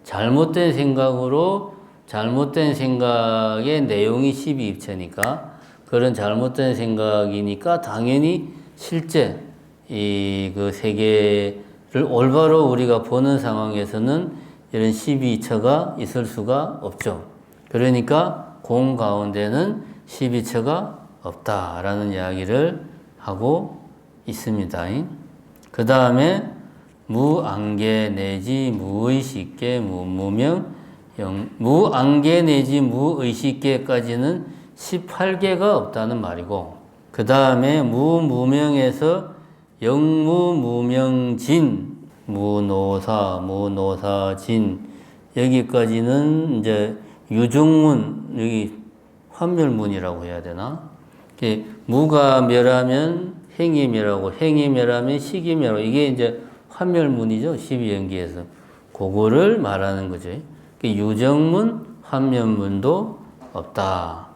A: 잘못된 생각으로 잘못된 생각의 내용이 12입처니까 그런 잘못된 생각이니까 당연히 실제 그 세계를 올바로 우리가 보는 상황에서는 이런 12처가 있을 수가 없죠. 그러니까 공 가운데는 12처가 없다라는 이야기를 하고 있습니다. 그 다음에 무안개 내지 무의식계 무무명 무안개 내지 무의식계까지는 18개가 없다는 말이고, 그 다음에 무무명에서 영무무명진 무노사진 여기까지는 이제 유정문, 여기 환멸문이라고 해야 되나? 무가 멸하면 행이 멸하고 행이 멸하면 식이 멸하고 이게 이제 환멸문이죠. 12연기에서 그거를 말하는 거죠. 유정문, 환멸문도 없다.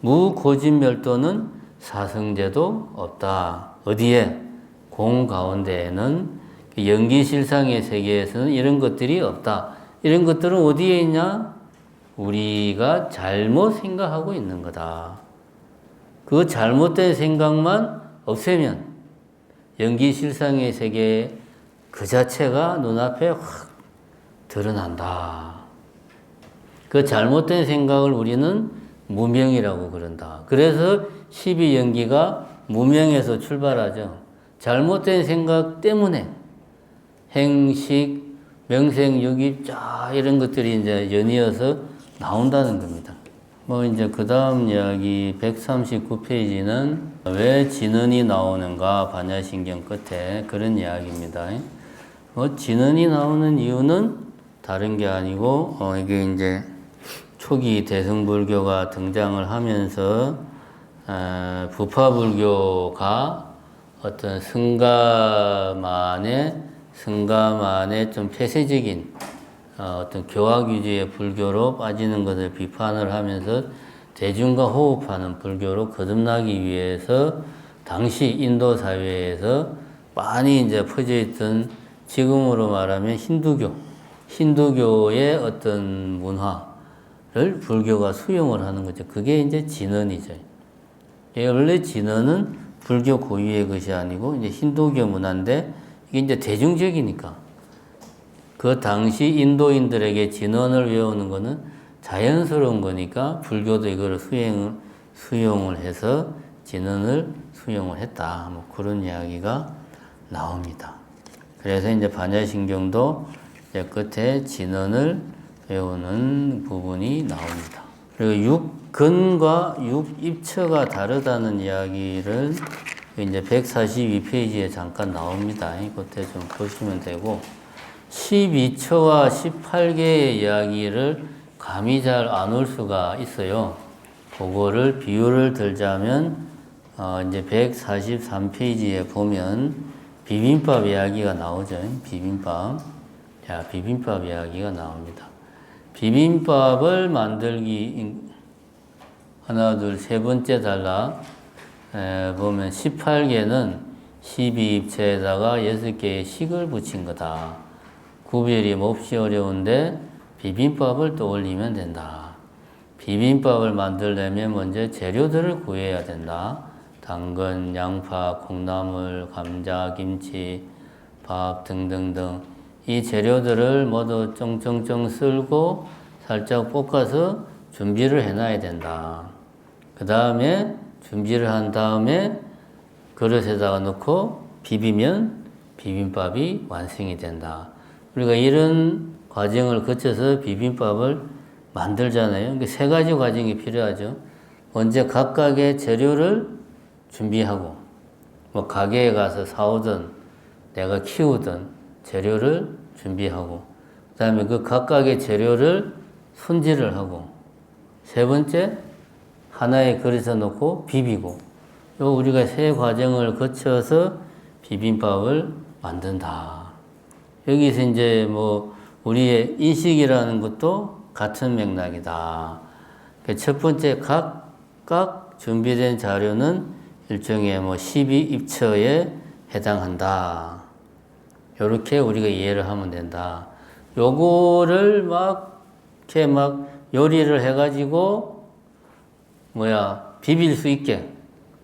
A: 무고진멸도는 사성제도 없다. 어디에? 공 가운데에는 연기실상의 세계에서는 이런 것들이 없다. 이런 것들은 어디에 있냐? 우리가 잘못 생각하고 있는 거다. 그 잘못된 생각만 없애면 연기실상의 세계 그 자체가 눈앞에 확 드러난다. 그 잘못된 생각을 우리는 무명이라고 그런다. 그래서 12연기가 무명에서 출발하죠. 잘못된 생각 때문에 행식, 명생, 유깁, 이런 것들이 이제 연이어서 나온다는 겁니다. 이제 그 다음 이야기 139페이지는 왜 진언이 나오는가 반야신경 끝에 그런 이야기입니다. 진언이 나오는 이유는 다른 게 아니고, 이게 이제 초기 대승불교가 등장을 하면서, 부파불교가 어떤 승가만의 좀 폐쇄적인 어떤 교학 위주의 불교로 빠지는 것을 비판을 하면서 대중과 호흡하는 불교로 거듭나기 위해서 당시 인도 사회에서 많이 이제 퍼져 있던 지금으로 말하면 힌두교의 어떤 문화를 불교가 수용을 하는 거죠. 그게 이제 진언이죠. 원래 진언은 불교 고유의 것이 아니고 이제 힌두교 문화인데 이게 이제 대중적이니까 그 당시 인도인들에게 진언을 외우는 거는 자연스러운 거니까 불교도 이거를 수용을 해서 진언을 수용을 했다. 뭐 그런 이야기가 나옵니다. 그래서 이제 반야신경도 이제 끝에 진언을 외우는 부분이 나옵니다. 그리고 육근과 육입처가 다르다는 이야기를 이제 142페이지에 잠깐 나옵니다. 그때 좀 보시면 되고 12처와 18개의 이야기를 감이 잘 안 올 수가 있어요. 그거를 비유를 들자면 이제 143페이지에 보면 비빔밥 이야기가 나오죠. 비빔밥. 자, 비빔밥 이야기가 나옵니다. 비빔밥을 만들기 하나, 둘, 세 번째 단락 보면 18개는 12입체에다가 6개의 식을 붙인 거다. 구별이 몹시 어려운데 비빔밥을 떠올리면 된다. 비빔밥을 만들려면 먼저 재료들을 구해야 된다. 당근, 양파, 콩나물, 감자, 김치, 밥 등등등 이 재료들을 모두 쫑쫑쫑 썰고 살짝 볶아서 준비를 해놔야 된다. 그 다음에 준비를 한 다음에 그릇에다가 넣고 비비면 비빔밥이 완성이 된다. 우리가 이런 과정을 거쳐서 비빔밥을 만들잖아요. 그러니까 세 가지 과정이 필요하죠. 먼저 각각의 재료를 준비하고, 뭐 가게에 가서 사오든 내가 키우든 재료를 준비하고, 그 다음에 그 각각의 재료를 손질을 하고, 세 번째 하나의 그릇에 넣고 비비고, 요 우리가 세 과정을 거쳐서 비빔밥을 만든다. 여기서 이제 뭐 우리의 인식이라는 것도 같은 맥락이다. 첫 번째 각각 준비된 자료는 일종의 뭐 12입처에 해당한다. 요렇게 우리가 이해를 하면 된다. 요거를 이렇게 요리를 해가지고 비빌 수 있게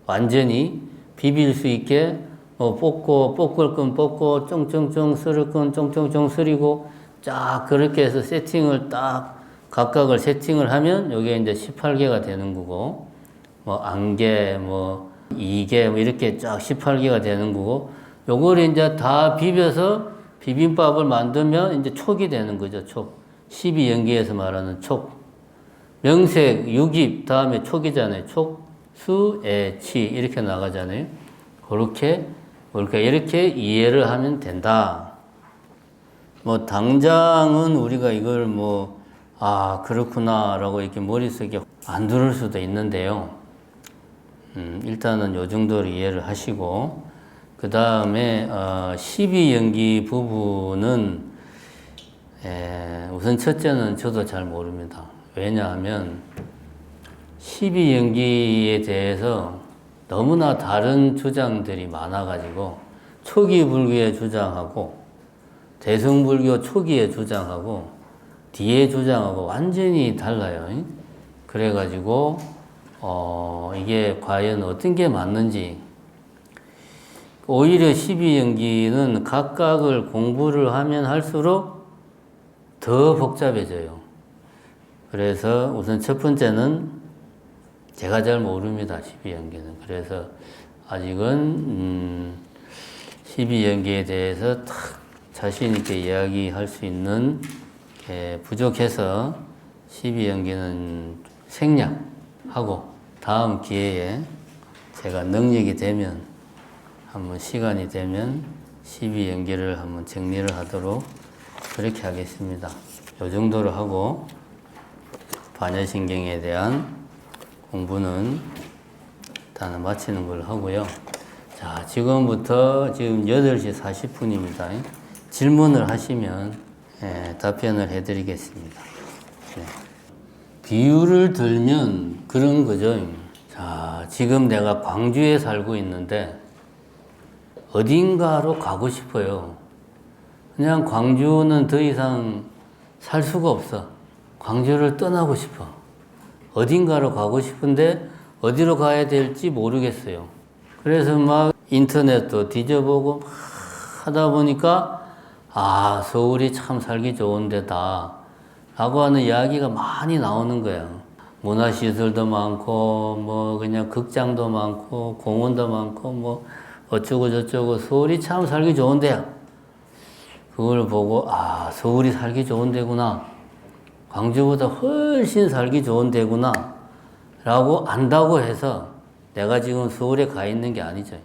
A: 완전히 비빌 수 있게 볶을 건 볶고 쫑쫑쫑 썰을 건 쫑쫑쫑 썰이고 쫙 그렇게 해서 세팅을 딱 각각을 세팅을 하면 이게 이제 18개가 되는 거고 안개 이게 이렇게 쫙 18개가 되는 거고 요걸 이제 다 비벼서 비빔밥을 만들면 이제 촉이 되는 거죠. 촉. 12연기에서 말하는 촉. 명색, 육입 다음에 촉이잖아요. 촉, 수, 애, 치 이렇게 나가잖아요. 그렇게 이렇게 이해를 하면 된다. 당장은 우리가 이걸 그렇구나 라고 이렇게 머릿속에 안 들을 수도 있는데요. 일단은 요 정도로 이해를 하시고, 그 다음에 12연기 부분은 우선 첫째는 저도 잘 모릅니다. 왜냐하면 12연기에 대해서 너무나 다른 주장들이 많아가지고 초기 불교의 주장하고 대승불교 초기의 주장하고 뒤에 주장하고 완전히 달라요. 그래가지고 이게 과연 어떤 게 맞는지, 오히려 12연기는 각각을 공부를 하면 할수록 더 복잡해져요. 그래서 우선 첫 번째는 제가 잘 모릅니다. 12연기는. 그래서 아직은 12연기에 대해서 딱 자신 있게 이야기할 수 있는 게 부족해서 12연기는 생략하고 다음 기회에 제가 능력이 되면 한번 시간이 되면 12연기를 한번 정리를 하도록 그렇게 하겠습니다. 이 정도로 하고 반야신경에 대한 공부는 일단은 마치는 걸로 하고요. 자, 지금부터 지금 8시 40분입니다. 질문을 하시면 답변을 해드리겠습니다. 네. 비유를 들면 그런 거죠. 자, 지금 내가 광주에 살고 있는데 어딘가로 가고 싶어요. 그냥 광주는 더 이상 살 수가 없어. 광주를 떠나고 싶어. 어딘가로 가고 싶은데 어디로 가야 될지 모르겠어요. 그래서 막 인터넷도 뒤져보고 막 하다 보니까 아, 서울이 참 살기 좋은 데다 라고 하는 이야기가 많이 나오는 거야. 문화시설도 많고 뭐 그냥 극장도 많고 공원도 많고 뭐 어쩌고 저쩌고 서울이 참 살기 좋은 데야. 그걸 보고 아, 서울이 살기 좋은 데구나. 광주보다 훨씬 살기 좋은 데구나 라고 안다고 해서 내가 지금 서울에 가 있는 게 아니죠.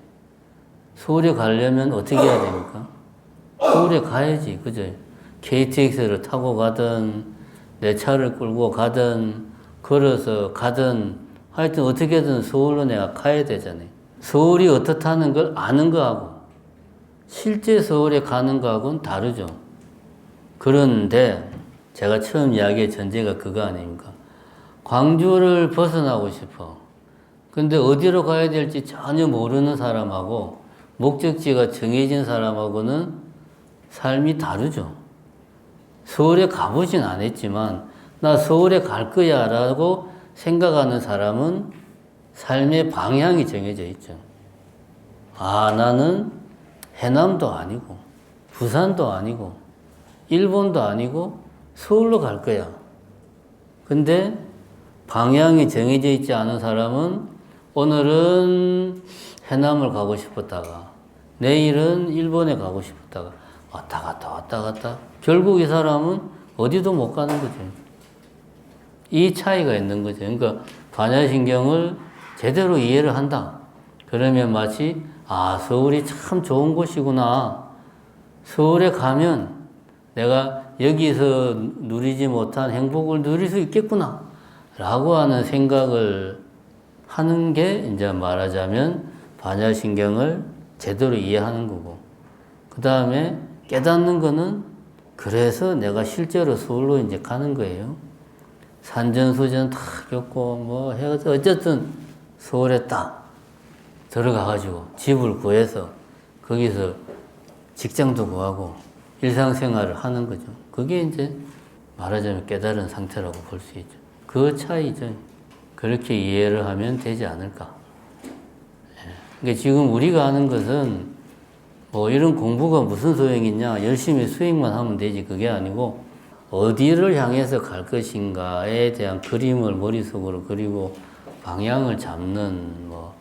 A: 서울에 가려면 어떻게 해야 됩니까? 서울에 가야지, 그죠? KTX를 타고 가든 내 차를 끌고 가든 걸어서 가든 하여튼 어떻게든 서울로 내가 가야 되잖아요. 서울이 어떻다는 걸 아는 거하고 실제 서울에 가는 거하고는 다르죠. 그런데 제가 처음 이야기의 전제가 그거 아닙니까? 광주를 벗어나고 싶어. 근데 어디로 가야 될지 전혀 모르는 사람하고 목적지가 정해진 사람하고는 삶이 다르죠. 서울에 가보진 않았지만 나 서울에 갈 거야 라고 생각하는 사람은 삶의 방향이 정해져 있죠. 아, 나는 해남도 아니고 부산도 아니고 일본도 아니고 서울로 갈 거야. 근데 방향이 정해져 있지 않은 사람은 오늘은 해남을 가고 싶었다가 내일은 일본에 가고 싶었다가 왔다 갔다 왔다 갔다 결국 이 사람은 어디도 못 가는 거죠. 이 차이가 있는 거죠. 그러니까 반야신경을 제대로 이해를 한다. 그러면 마치 아, 서울이 참 좋은 곳이구나. 서울에 가면 내가 여기서 누리지 못한 행복을 누릴 수 있겠구나 라고 하는 생각을 하는 게 이제 말하자면 반야신경을 제대로 이해하는 거고, 그 다음에 깨닫는 거는 그래서 내가 실제로 서울로 이제 가는 거예요. 산전수전 다 겪고 뭐 해서 어쨌든 서울에 딱 들어가가지고 집을 구해서 거기서 직장도 구하고 일상생활을 하는 거죠. 그게 이제 말하자면 깨달은 상태라고 볼 수 있죠. 그 차이죠. 그렇게 이해를 하면 되지 않을까. 그러니까 지금 우리가 하는 것은 뭐 이런 공부가 무슨 소용이 있냐, 열심히 수행만 하면 되지, 그게 아니고 어디를 향해서 갈 것인가에 대한 그림을 머릿속으로 그리고 방향을 잡는 뭐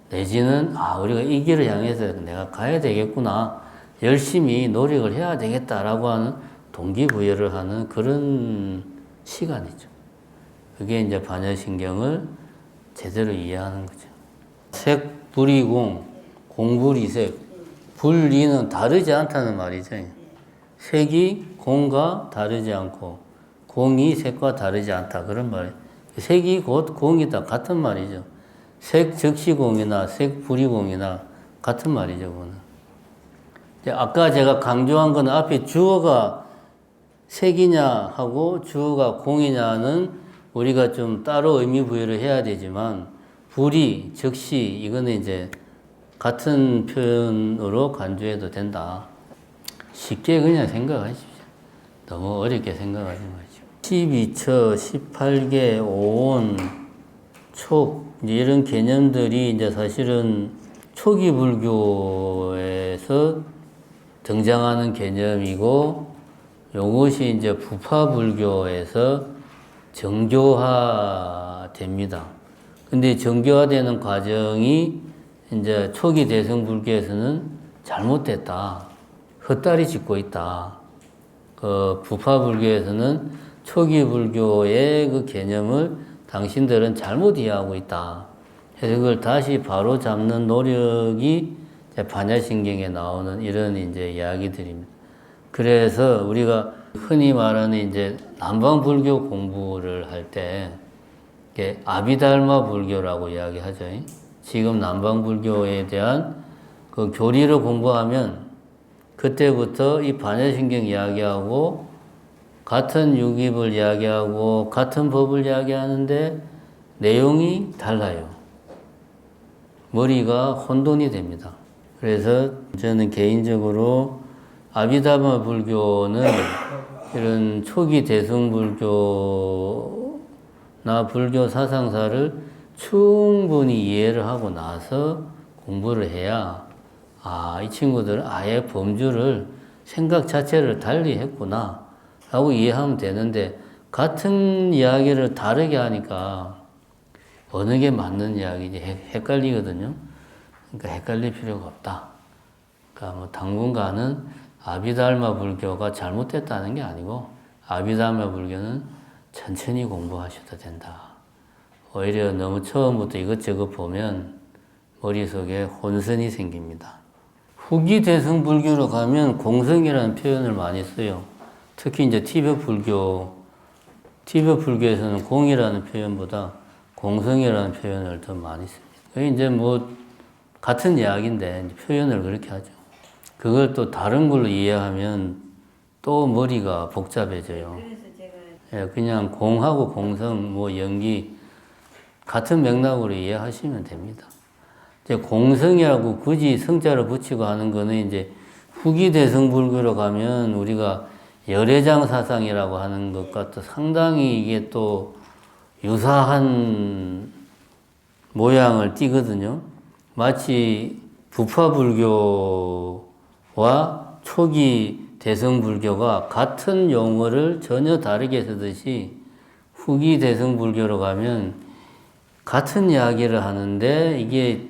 A: 내지는 아, 우리가 이 길을 향해서 내가 가야 되겠구나, 열심히 노력을 해야 되겠다라고 하는 동기부여를 하는 그런 시간이죠. 그게 이제 반야신경을 제대로 이해하는 거죠. 색, 불이 공, 공불이 색. 불이는 다르지 않다는 말이죠. 색이 공과 다르지 않고 공이 색과 다르지 않다, 그런 말이에요. 색이 곧 공이다, 같은 말이죠. 색 즉시 공이나 색 불이 공이나 같은 말이죠, 그거는. 아까 제가 강조한 건 앞에 주어가 색이냐 하고 주어가 공이냐는 우리가 좀 따로 의미 부여를 해야 되지만, 불이 즉시 이거는 이제 같은 표현으로 간주해도 된다. 쉽게 그냥 생각하십시오. 너무 어렵게 생각하지 마시고. 12처, 18개, 오온, 촉, 이제 이런 개념들이 이제 사실은 초기 불교에서 등장하는 개념이고, 이것이 이제 부파 불교에서 정교화됩니다. 근데 정교화되는 과정이 이제 초기 대승 불교에서는 잘못됐다, 헛다리 짚고 있다. 그 부파 불교에서는 초기 불교의 그 개념을 당신들은 잘못 이해하고 있다. 그래서 그걸 다시 바로 잡는 노력이 이제 반야신경에 나오는 이런 이제 이야기들입니다. 그래서 우리가 흔히 말하는 이제 남방 불교 공부를 할 때 아비달마 불교라고 이야기하죠. 지금 남방 불교에 대한 그 교리를 공부하면 그때부터 이 반야신경 이야기하고 같은 유깁을 이야기하고 같은 법을 이야기하는데 내용이 달라요. 머리가 혼돈이 됩니다. 그래서 저는 개인적으로 아비다마 불교는 이런 초기 대승불교나 불교 사상사를 충분히 이해를 하고 나서 공부를 해야 이 친구들은 아예 범주를 생각 자체를 달리 했구나 라고 이해하면 되는데 같은 이야기를 다르게 하니까 어느 게 맞는 이야기인지 헷갈리거든요. 그러니까 헷갈릴 필요가 없다. 그러니까 뭐 당분간은 아비달마 불교가 잘못됐다는 게 아니고 아비달마 불교는 천천히 공부하셔도 된다. 오히려 너무 처음부터 이것저것 보면 머릿속에 혼선이 생깁니다. 후기 대승 불교로 가면 공성이라는 표현을 많이 써요. 특히 이제 티베트 불교에서는 공이라는 표현보다 공성이라는 표현을 더 많이 씁니다. 이제 뭐 같은 이야기인데 표현을 그렇게 하죠. 그걸 또 다른 걸로 이해하면 또 머리가 복잡해져요. 예, 그냥 공하고 공성, 뭐 연기 같은 맥락으로 이해하시면 됩니다. 이제 공성이라고 굳이 성자를 붙이고 하는 거는 이제 후기 대승불교로 가면 우리가 열애장 사상이라고 하는 것과 또 상당히 이게 또 유사한 모양을 띠거든요. 마치 부파불교와 초기 대승불교가 같은 용어를 전혀 다르게 쓰듯이 후기 대승불교로 가면 같은 이야기를 하는데 이게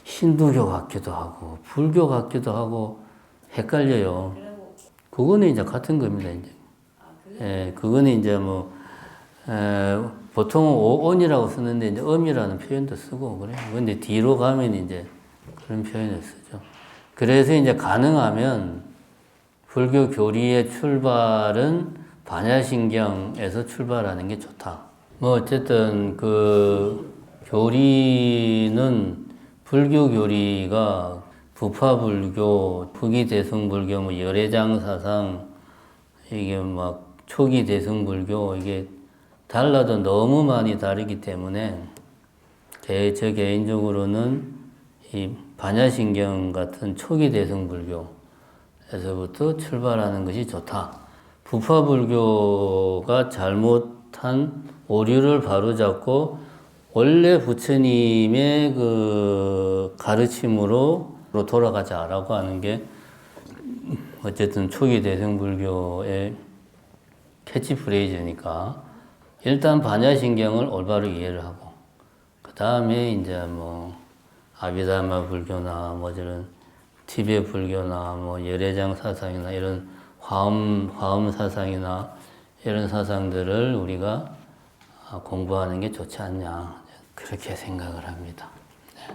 A: 힌두교 같기도 하고 불교 같기도 하고 헷갈려요. 그거는 이제 같은 겁니다. 이제. 예, 그거는 이제 뭐 보통은 온이라고 쓰는데 이제 음이라는 표현도 쓰고 그래요. 근데 뒤로 가면 이제 그런 표현을 쓰죠. 그래서 이제 가능하면 불교 교리의 출발은 반야신경에서 출발하는 게 좋다. 뭐 어쨌든 그 교리는 불교 교리가 부파불교, 후기대승불교, 뭐 열애장 사상, 이게 막 초기 대승불교 이게 달라도 너무 많이 다르기 때문에 저 개인적으로는 이 반야신경 같은 초기 대승불교에서부터 출발하는 것이 좋다. 부파불교가 잘못한 오류를 바로잡고 원래 부처님의 그 가르침으로 돌아가자라고 하는 게 어쨌든 초기 대승불교의 캐치프레이즈니까 일단 반야신경을 올바로 이해를 하고 그 다음에 이제 뭐 아비다마 불교나 뭐 이런 티베트 불교나 뭐 열애장 사상이나 이런 화엄 사상이나 이런 사상들을 우리가 공부하는 게 좋지 않냐 그렇게 생각을 합니다. 네.